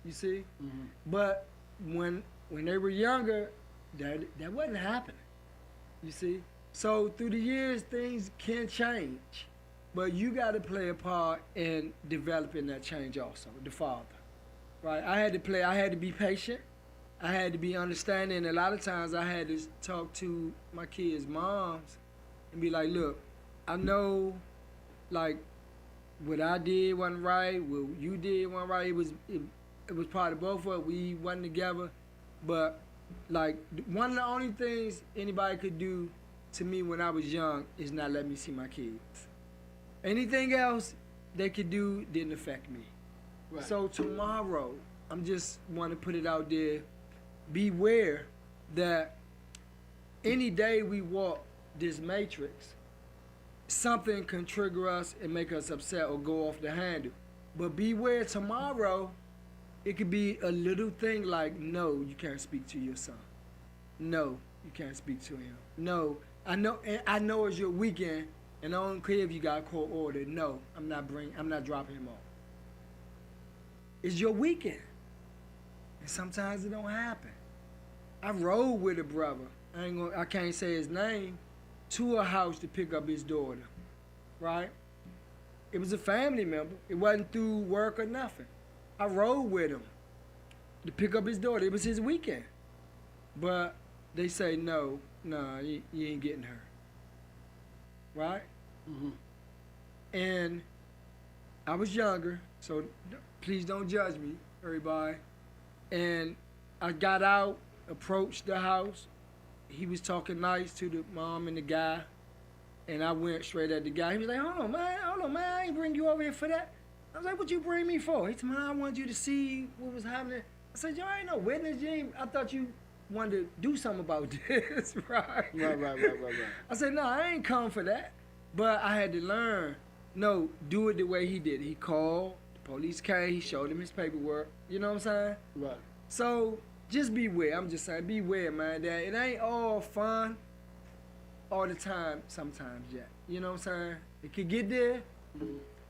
you see? Mm-hmm. But when they were younger, that wasn't happening, you see? So through the years, things can change. But you gotta play a part in developing that change also, the father. Right, I had to be patient. I had to be understanding. A lot of times I had to talk to my kids' moms and be like, look, I know, like, what I did wasn't right, what you did wasn't right. It was part of both of us. We wasn't together. But, like, one of the only things anybody could do to me when I was young is not let me see my kids. Anything else they could do didn't affect me. Right. So tomorrow, I'm just want to put it out there, beware that any day we walk this matrix, something can trigger us and make us upset or go off the handle. But beware tomorrow, it could be a little thing like, no, you can't speak to your son. No, you can't speak to him. No, I know it's your weekend, and I don't care if you got a court order. No, I'm not dropping him off. It's your weekend. And sometimes it don't happen. I rode with a brother, I can't say his name, to a house to pick up his daughter, right? It was a family member. It wasn't through work or nothing. I rode with him to pick up his daughter. It was his weekend. But they say, no, you ain't getting her, right? Mm-hmm. And I was younger, so please don't judge me, everybody. And I got out, approached the house. He was talking nice to the mom and the guy. And I went straight at the guy. He was like, hold on, man, I ain't bring you over here for that. I was like, what you bring me for? He told me, I wanted you to see what was happening. I said, yo, I ain't no witness, Jim. I thought you wanted to do something about this, right?
Right.
I said, no, I ain't come for that. But I had to learn, no, do it the way he did. He called, the police came, he showed him his paperwork. You know what I'm saying?
Right.
So just beware. I'm just saying, beware, man. That it ain't all fun all the time, sometimes, yeah. You know what I'm saying? It could get there,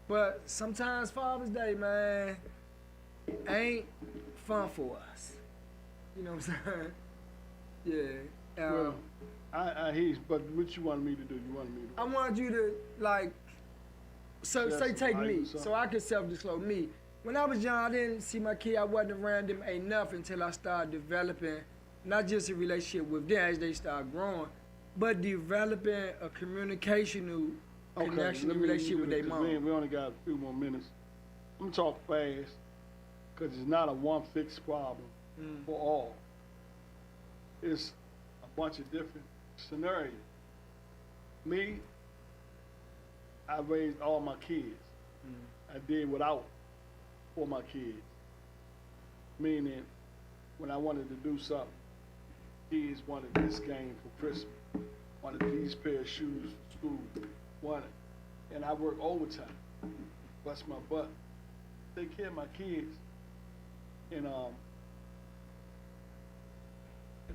but sometimes Father's Day, man, ain't fun for us. You know what I'm saying? Yeah.
Well, I hear you, but what you wanted me to do? You wanted me to...
I wanted you to, like, so say take me, so I could self-disclose me. When I was young, I didn't see my kid. I wasn't around them enough until I started developing not just a relationship with them as they start growing, but developing a communicational connection and relationship with their mom.
We only got a few more minutes. I'm gonna talk fast, because it's not a one fixed problem for all. It's a bunch of different scenarios. Me, I raised all my kids. I did without for my kids. Meaning, when I wanted to do something, kids wanted this game for Christmas, wanted these pair of shoes for school, wanted, and I work overtime, bust my butt, take care of my kids, and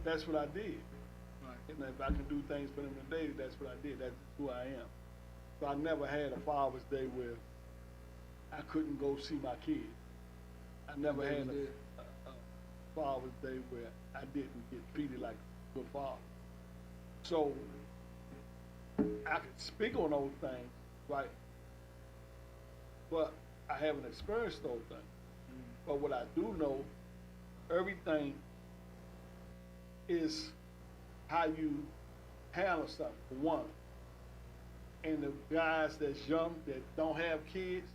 that's what I did.
Right.
And if I can do things for them today, that's what I did. That's who I am. So I never had a Father's Day where I couldn't go see my kids. I never had a Father's Day where I didn't get treated like a good father. So I can speak on those things, right? But I haven't experienced those things. But what I do know, everything is how you handle something, for one. And the guys that's young, that don't have kids,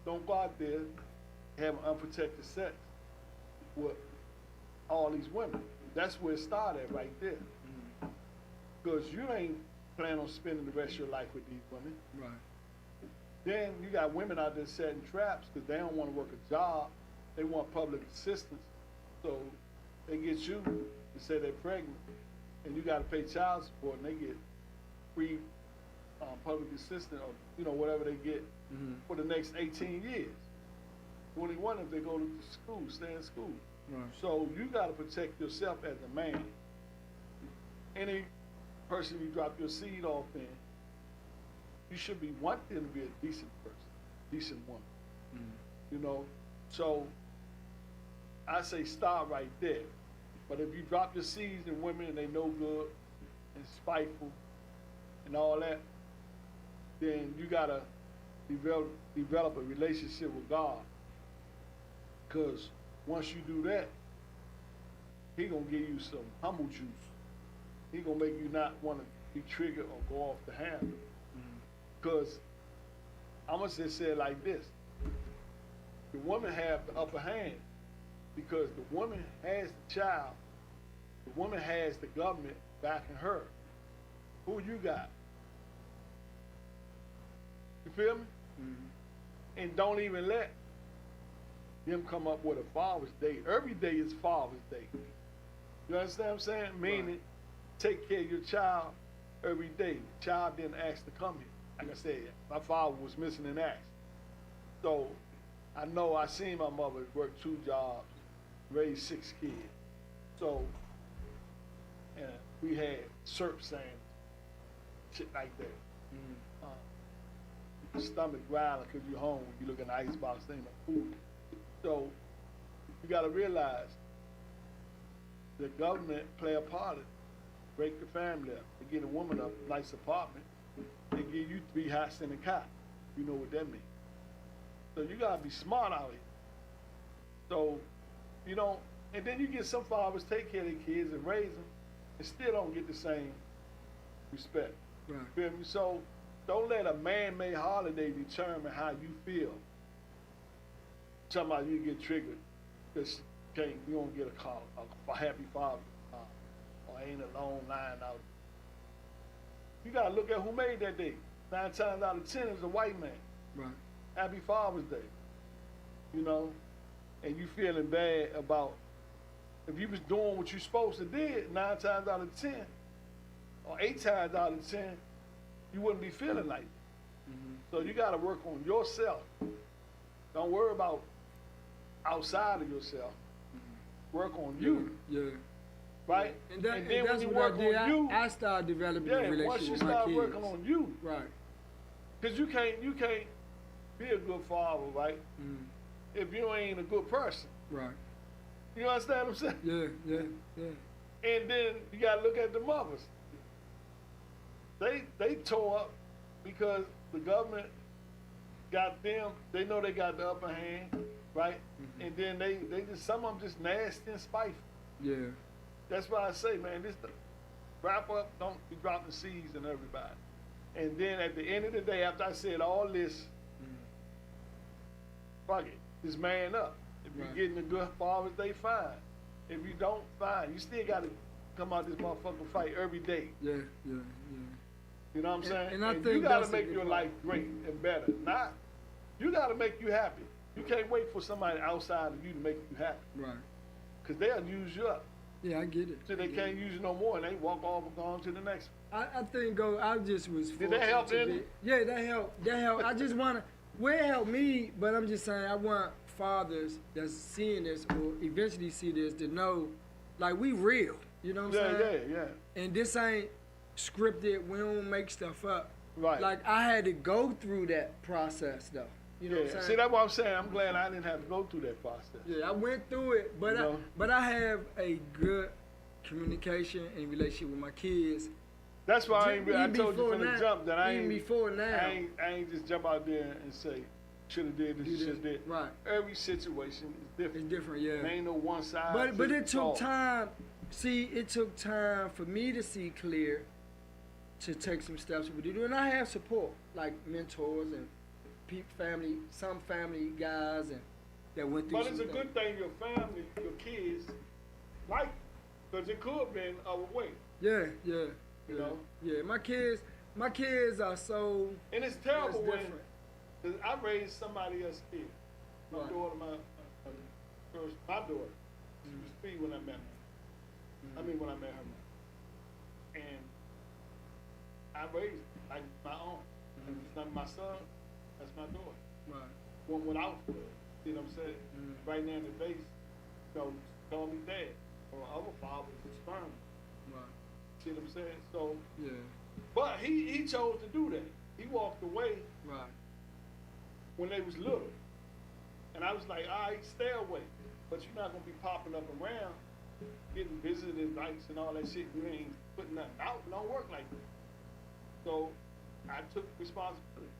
don't go out there having unprotected sex with all these women. That's where it started right there. Because you ain't planning on spending the rest of your life with these women.
Right.
Then you got women out there setting traps because they don't want to work a job. They want public assistance. So they get you to say they're pregnant, and you got to pay child support, and they get free public assistance, or whatever they get for the next 18 years. 21 if they go to school, stay in school.
Right.
So you got to protect yourself as a man. Any person you drop your seed off in, you should be wanting to be a decent person, decent woman. So I say start right there. But if you drop your seeds in women and they no good and spiteful and all that, then you gotta develop a relationship with God. Because once you do that, He gonna give you some humble juice. He gonna make you not want to be triggered or go off the handle. Because I'm gonna just say it like this: the woman have the upper hand because the woman has the child. The woman has the government backing her. Who you got? You feel me? And don't even let them come up with a Father's Day. Every day is Father's Day. You understand what I'm saying? Meaning, take care of your child every day. The child didn't ask to come here. Like I said, my father was missing in action. So I know I seen my mother work 2 jobs, raise 6 kids. So we had syrup sandwich, shit like that. Stomach growling because you're home. You look in the icebox, there ain't no food. So you got to realize the government play a part in it. Break the family up. They get a woman a nice apartment. They give you 3 hots and a cot. You know what that means. So you got to be smart out here. So, and then you get some fathers take care of their kids and raise them and still don't get the same respect.
Right.
You feel me? So don't let a man-made holiday determine how you feel. Somebody you get triggered because you don't get a call, a happy father, or ain't a long line out. you gotta look at who made that day. 9 times out of 10 is a white man.
Right.
Happy Father's Day. You know, and you feeling bad about if you was doing what you supposed to did 9 times out of 10, or 8 times out of 10, you wouldn't be feeling like it. So you gotta work on yourself. Don't worry about outside of yourself. Work on you.
Yeah.
Right?
And then
when
that's
you
what
work
I did.
on you,
I started developing a relationship
once you
with my
start
kids.
working on you,
Right.
because you can't be a good father, right? If you ain't a good person.
Right.
You understand what I'm saying?
Yeah.
And then you gotta look at the mothers. They tore up because the government got them. They know they got the upper hand, right? And then they just, some of them just nasty and spiteful.
Yeah.
That's why I say, man, this wrap up. Don't be dropping seeds on everybody. And then at the end of the day, after I said all this, fuck it, just man up. If you're getting a good Father's Day, fine. If you don't, fine. You still got to come out this motherfucking fight every day.
Yeah.
You know what I'm saying?
And I think
you got
that's
to make your life great and better. Not, you got to make you happy. You can't wait for somebody outside of you to make you happy.
Right.
Because they'll use you up.
Yeah, I get it.
So they can't use you no more, and they walk off and go on to the next one.
I think I just was.
Did that help, didn't it?
Yeah, that helped. I just want to. Well, it helped me, but I'm just saying I want fathers that's seeing this or eventually see this to know, like, we real. You know what I'm saying?
Yeah.
And this ain't scripted. We don't make stuff up.
Right.
Like, I had to go through that process, though. You know what I'm saying?
See, that's what I'm saying. I'm glad I didn't have to go through that process.
Yeah, I went through it, but I have a good communication and relationship with my kids.
That's why I told you from the jump that I ain't just jump out there and say, should have did this, should have did.
Right.
Every situation is different.
It's different, yeah.
There ain't no one size.
But it took time. See, it took time for me to see clear to take some steps with it. And I have support, like mentors and family, some family guys and that went through.
But it's a good thing your family, your kids, like, because it could have been other way.
Yeah.
You know?
Yeah, my kids are so.
And it's terrible when,
different.
because I raised somebody else's kid. My daughter, my daughter, she was 3 when I met her. I mean, when I met her mom. And I raised like my own. And it's not my son, that's my daughter.
Right.
One without for it. You know what I'm saying? Right now in the base, call me dad. Or other father was sperm.
Right.
See what I'm saying? So,
yeah.
but he chose to do that. He walked away
Right.
when they was little. And I was like, all right, stay away. But you're not going to be popping up around, getting visiting rights and all that shit. You ain't putting nothing out. It don't work like that. So I took responsibility.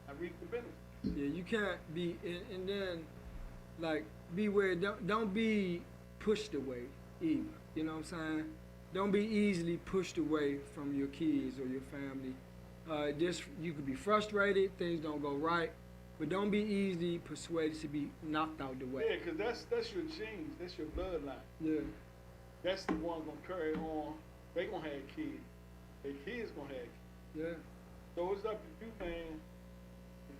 I reaped the benefits.
Yeah, you can't be, and then, like, beware, don't be pushed away either. You know what I'm saying? Don't be easily pushed away from your kids or your family. You could be frustrated, things don't go right, but don't be easily persuaded to be knocked out the way.
Yeah, because that's your genes, that's your bloodline.
Yeah.
That's the one gonna carry on. They gonna have kids. Their kids gonna have kids.
Yeah.
So it's up to you, man,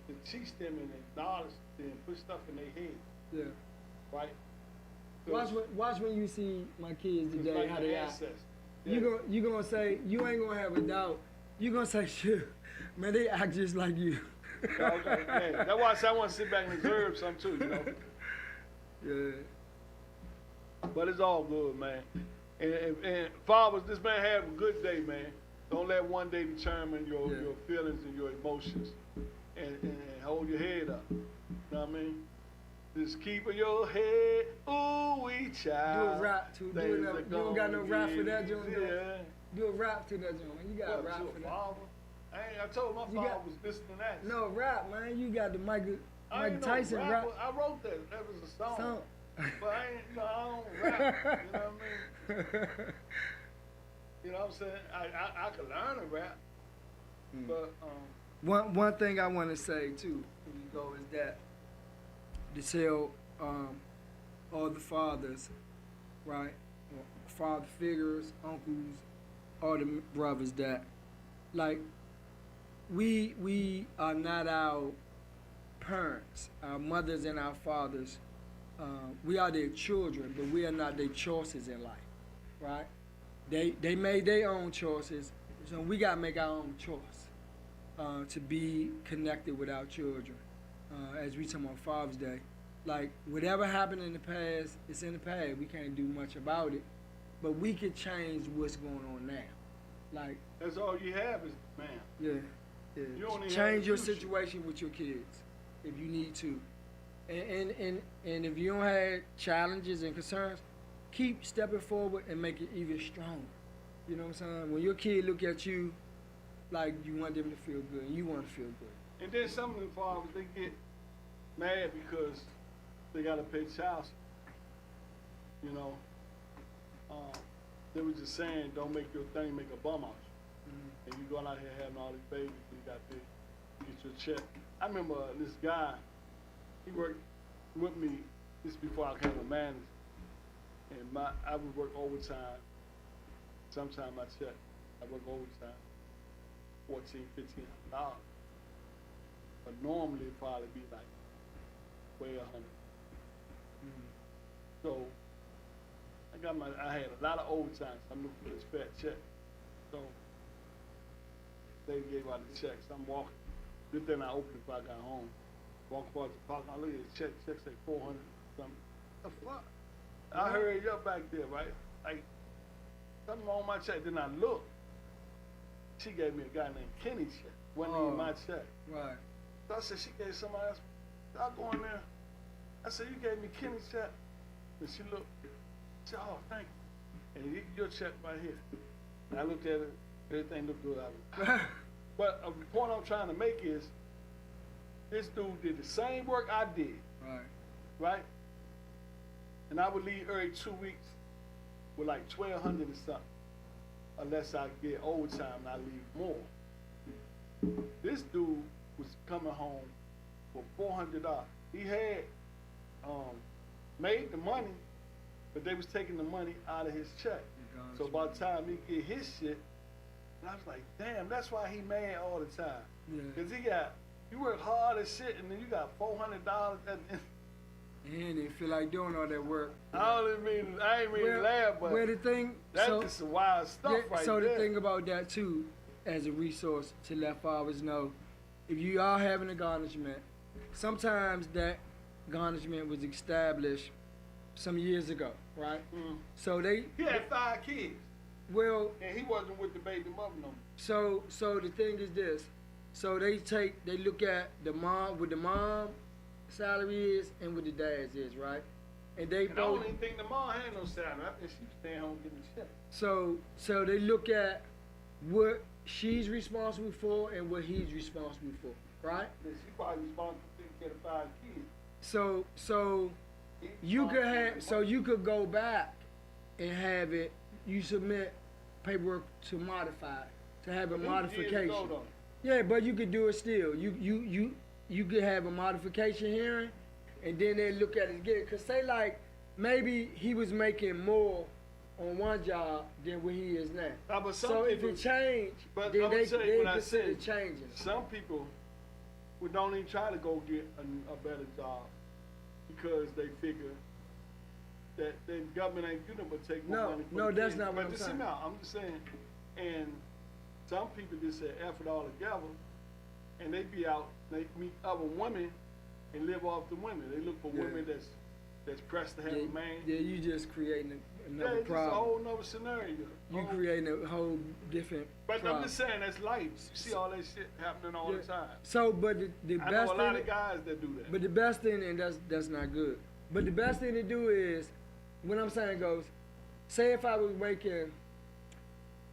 to teach them and acknowledge them and put stuff in their head.
Yeah.
Right?
Watch when you see my kids today,
like
how they act.
Yeah.
You gonna say, you ain't gonna have a doubt. You gonna say, shit, man, they act just like you.
Okay, yeah. That's why I say I want to sit back and observe some too, you know.
Yeah.
But it's all good, man. And fathers, this man have a good day, man. Don't let one day determine your feelings and your emotions. And hold your head up. You know what I mean? Just keep your head, ooh wee child.
Do a rap too. You don't got no rap for that, John?
Yeah.
Do a rap to that, John. You got a rap for that.
Father? I told my father was this and that.
No, rap, man. You got the Mike Tyson
no
rap.
I wrote that. That was a song. But I don't rap. You know what I mean? You know what I'm saying? I could learn to rap. But
one thing I want to say too, when you go, is that to tell all the fathers, right, father figures, uncles, all the brothers, that like we are not our parents, our mothers and our fathers. We are their children, but we are not their choices in life, right? They made their own choices, so we gotta make our own choice to be connected with our children. As we talk about Father's Day, like whatever happened in the past, it's in the past. We can't do much about it, but we can change what's going on now. Like
That's all you have is man.
yeah.
You only have
Change
the
your
future.
situation with your kids if you need to, and if you don't have challenges and concerns, keep stepping forward and make it even stronger. You know what I'm saying? When your kid look at you, like you want them to feel good, and you want to feel good.
And then some of the fathers, they get mad because they got to pay child support. You know, they were just saying, don't make your thing make a bum out you. And you going out here having all these babies, and you got to get your check. I remember this guy, he worked with me, this before I became a manager, and I would work overtime. Sometimes I check, I work overtime, $14, $15. But normally it'd probably be like way 100. So I had a lot of overtime, so I'm looking for this fat check. So they gave out the checks. I'm walking. Good thing I opened it before I got home. Walk across the park, I look at the check say 400 something. The fuck? I heard you back there, right? Like something wrong with my check. Then I look. She gave me a guy named Kenny check. Wasn't even my check.
Right.
So I said, she gave somebody else. I'll go in there. I said, you gave me Kenny's check. And she looked. She said, oh, thank you. And your check right here. And I looked at it. Everything looked good out of it. But the point I'm trying to make is, this dude did the same work I did.
Right.
Right? And I would leave every 2 weeks with like 1,200 and something. Unless I get overtime and I leave more. This dude was coming home for $400. He had made the money, but they was taking the money out of his check. So by the time he get his shit, and I was like, damn, that's why he mad all the time.
Yeah.
Cause you work hard as shit, and then you got $400
And they feel like doing all that work.
I ain't mean to laugh, but
the thing,
that's just some wild stuff right
so
there.
the thing about that too, as a resource to let fathers know, if you are having a garnishment, sometimes that garnishment was established some years ago, right? So he
had 5 kids.
Well,
and he wasn't with the baby mother no more.
So the thing is this. So they look at the mom, what the mom salary is and what the dad's is, right? And they both.
I don't even think the mom had no salary. I think she was staying home getting the check.
So they look at what she's responsible for and what he's responsible for, right?
She probably responsible for taking care of 5 kids.
So you could go back and have it. You submit paperwork to modify, to have a modification. Yeah, but you could do it still. You could have a modification hearing, and then they look at it again. Cause say like maybe he was making more on one job than what he is now.
But
so if it changed, then they consider changing.
Some people would don't even try to go get a better job because they figure that the government ain't doing but take more money.
No, that's not what I'm saying.
I'm just saying, and some people just say F it all together, and they be out, they meet other women and live off the women. They look for women that's pressed to have a man.
Yeah, you just creating another problem.
It's a whole nother scenario.
You creating a whole different problem.
I'm just saying, that's life. You see all that shit happening all the time.
So, but the best thing... I know a lot
of guys that do that.
But the best thing, and that's not good, but the best thing to do is, what I'm saying goes, say if I was making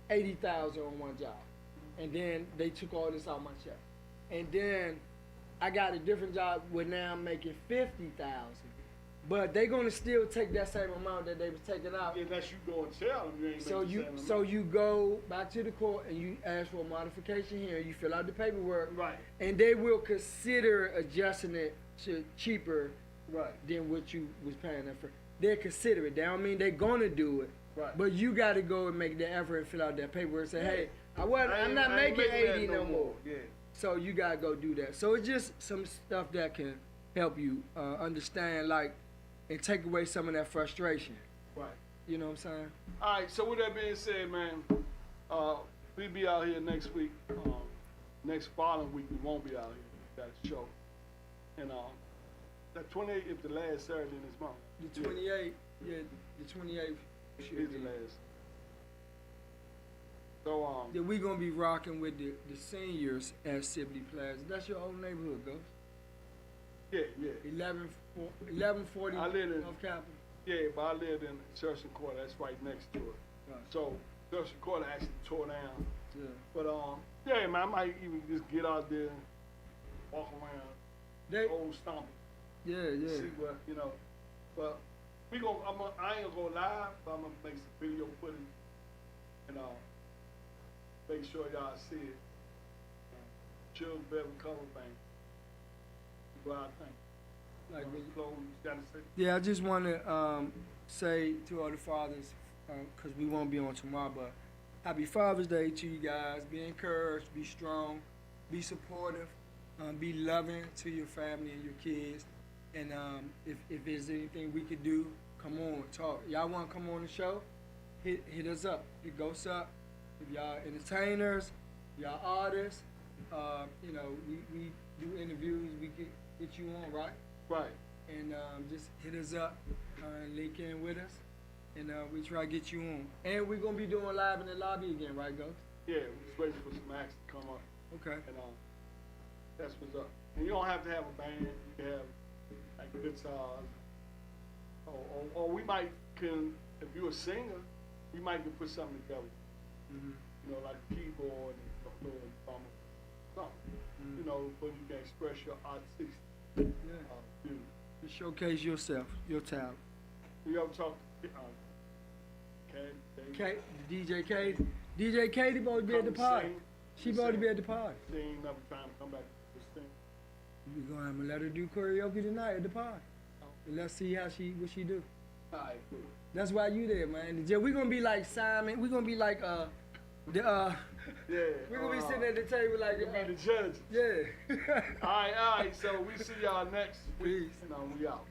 $80,000 on one job, and then they took all this out of my check, and then I got a different job where now I'm making $50,000, but they're gonna still take that same amount that they was taking out.
Unless you go and tell them you ain't
so you go back to the court and you ask for a modification here. You fill out the paperwork,
right?
And they will consider adjusting it to cheaper,
right,
than what you was paying them for. They'll consider it. They don't mean they're gonna do it,
right?
But you got to go and make the effort and fill out that paperwork and say, hey, I'm not
I ain't
making
that
80 no more.
Yeah.
So you gotta go do that. So it's just some stuff that can help you understand, like, and take away some of that frustration.
Right.
You know what I'm saying?
All right. So with that being said, man, we'll be out here next week. Next following week we won't be out here. We got a show. And that 28th is the last Saturday in this month.
The 28th, yeah, the 28th should
Is
be.
the last. So
Then we gonna be rocking with the seniors at Sibley Plaza. That's your old neighborhood, Ghost.
yeah.
1140
I live in-
North Capitol.
Yeah, but I lived in Church and Quarter. That's right next to it.
Right.
So Church and Quarter actually tore down.
Yeah.
But yeah, man, I might even just get out there, and walk around,
They,
old stomping,
yeah.
see what But we I ain't gonna go live, but I'm gonna make some video footage and make sure y'all see it. Children better cover thing. What I think.
Like,
Clothes, gotta say.
yeah, I just want to say to all the fathers, because we won't be on tomorrow, but happy Father's Day to you guys. Be encouraged, be strong, be supportive, be loving to your family and your kids. And if there's anything we could do, come on, talk. Y'all want to come on the show? Hit us up. Hit Ghost up. If y'all entertainers, y'all artists, you know, we do interviews. We can get you on, right?
Right.
And just hit us up, link in with us, and we try to get you on. And we're gonna be doing live in the lobby again, right, Ghost?
Yeah, we're just waiting for some acts to come up.
Okay.
And that's what's up. And you don't have to have a band. You can have like guitars. Or we might if you're a singer, we might can put something together.
Mm-hmm.
You know, like a keyboard and something.
Mm-hmm.
You know, but you can express your artistic view.
Just showcase yourself, your talent.
You ever talk to
DJ Katie. DJ Katie supposed to be at the party. She supposed to be at the party.
She ain't never trying to come back to this thing.
We're gonna have to let her do karaoke tonight at the party. And let's see what she do.
All right, cool.
That's why you there, man. We're gonna be like Simon. We're gonna be like
Yeah.
We're gonna be sitting at the table like
you be the judge.
Yeah.
All right. So we see y'all next week.
Peace.
And we out.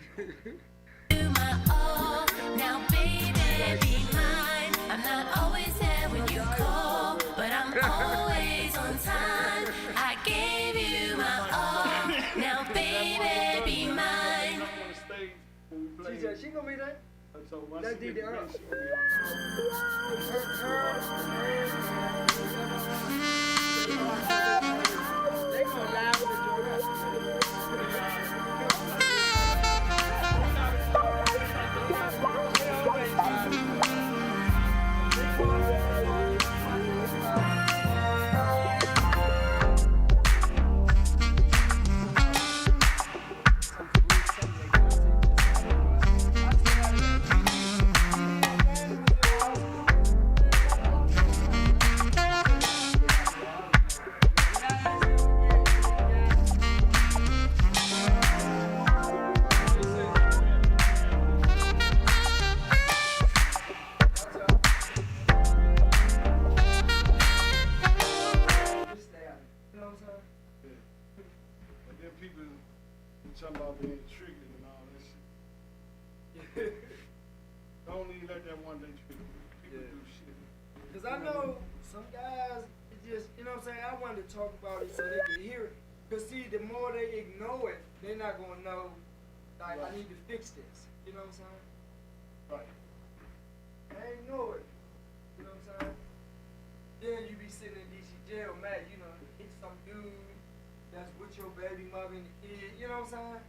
Do my all, now baby, be mine. I'm not always there when you call, but I'm always on time. I gave you my all, now baby, be mine.
Up on the stage when we play.
She said she gonna be there.
So once
That's
she get
DD.
ready, she gonna be on.
They gonna laugh with
And then people talking about being triggered and all that shit. Don't even let that one day trigger you. People do shit.
Cause I know some guys, it just, you know what I'm saying, I wanted to talk about it so they can hear it. Cause see, the more they ignore it, they're not gonna know, like,
Right.
I need to fix this. You know what I'm saying?
Right.
They ignore it. You know what I'm saying? Then you be sitting in DC jail mad, you know, hit some dude that's with your baby mother and the kid, you know what I'm saying?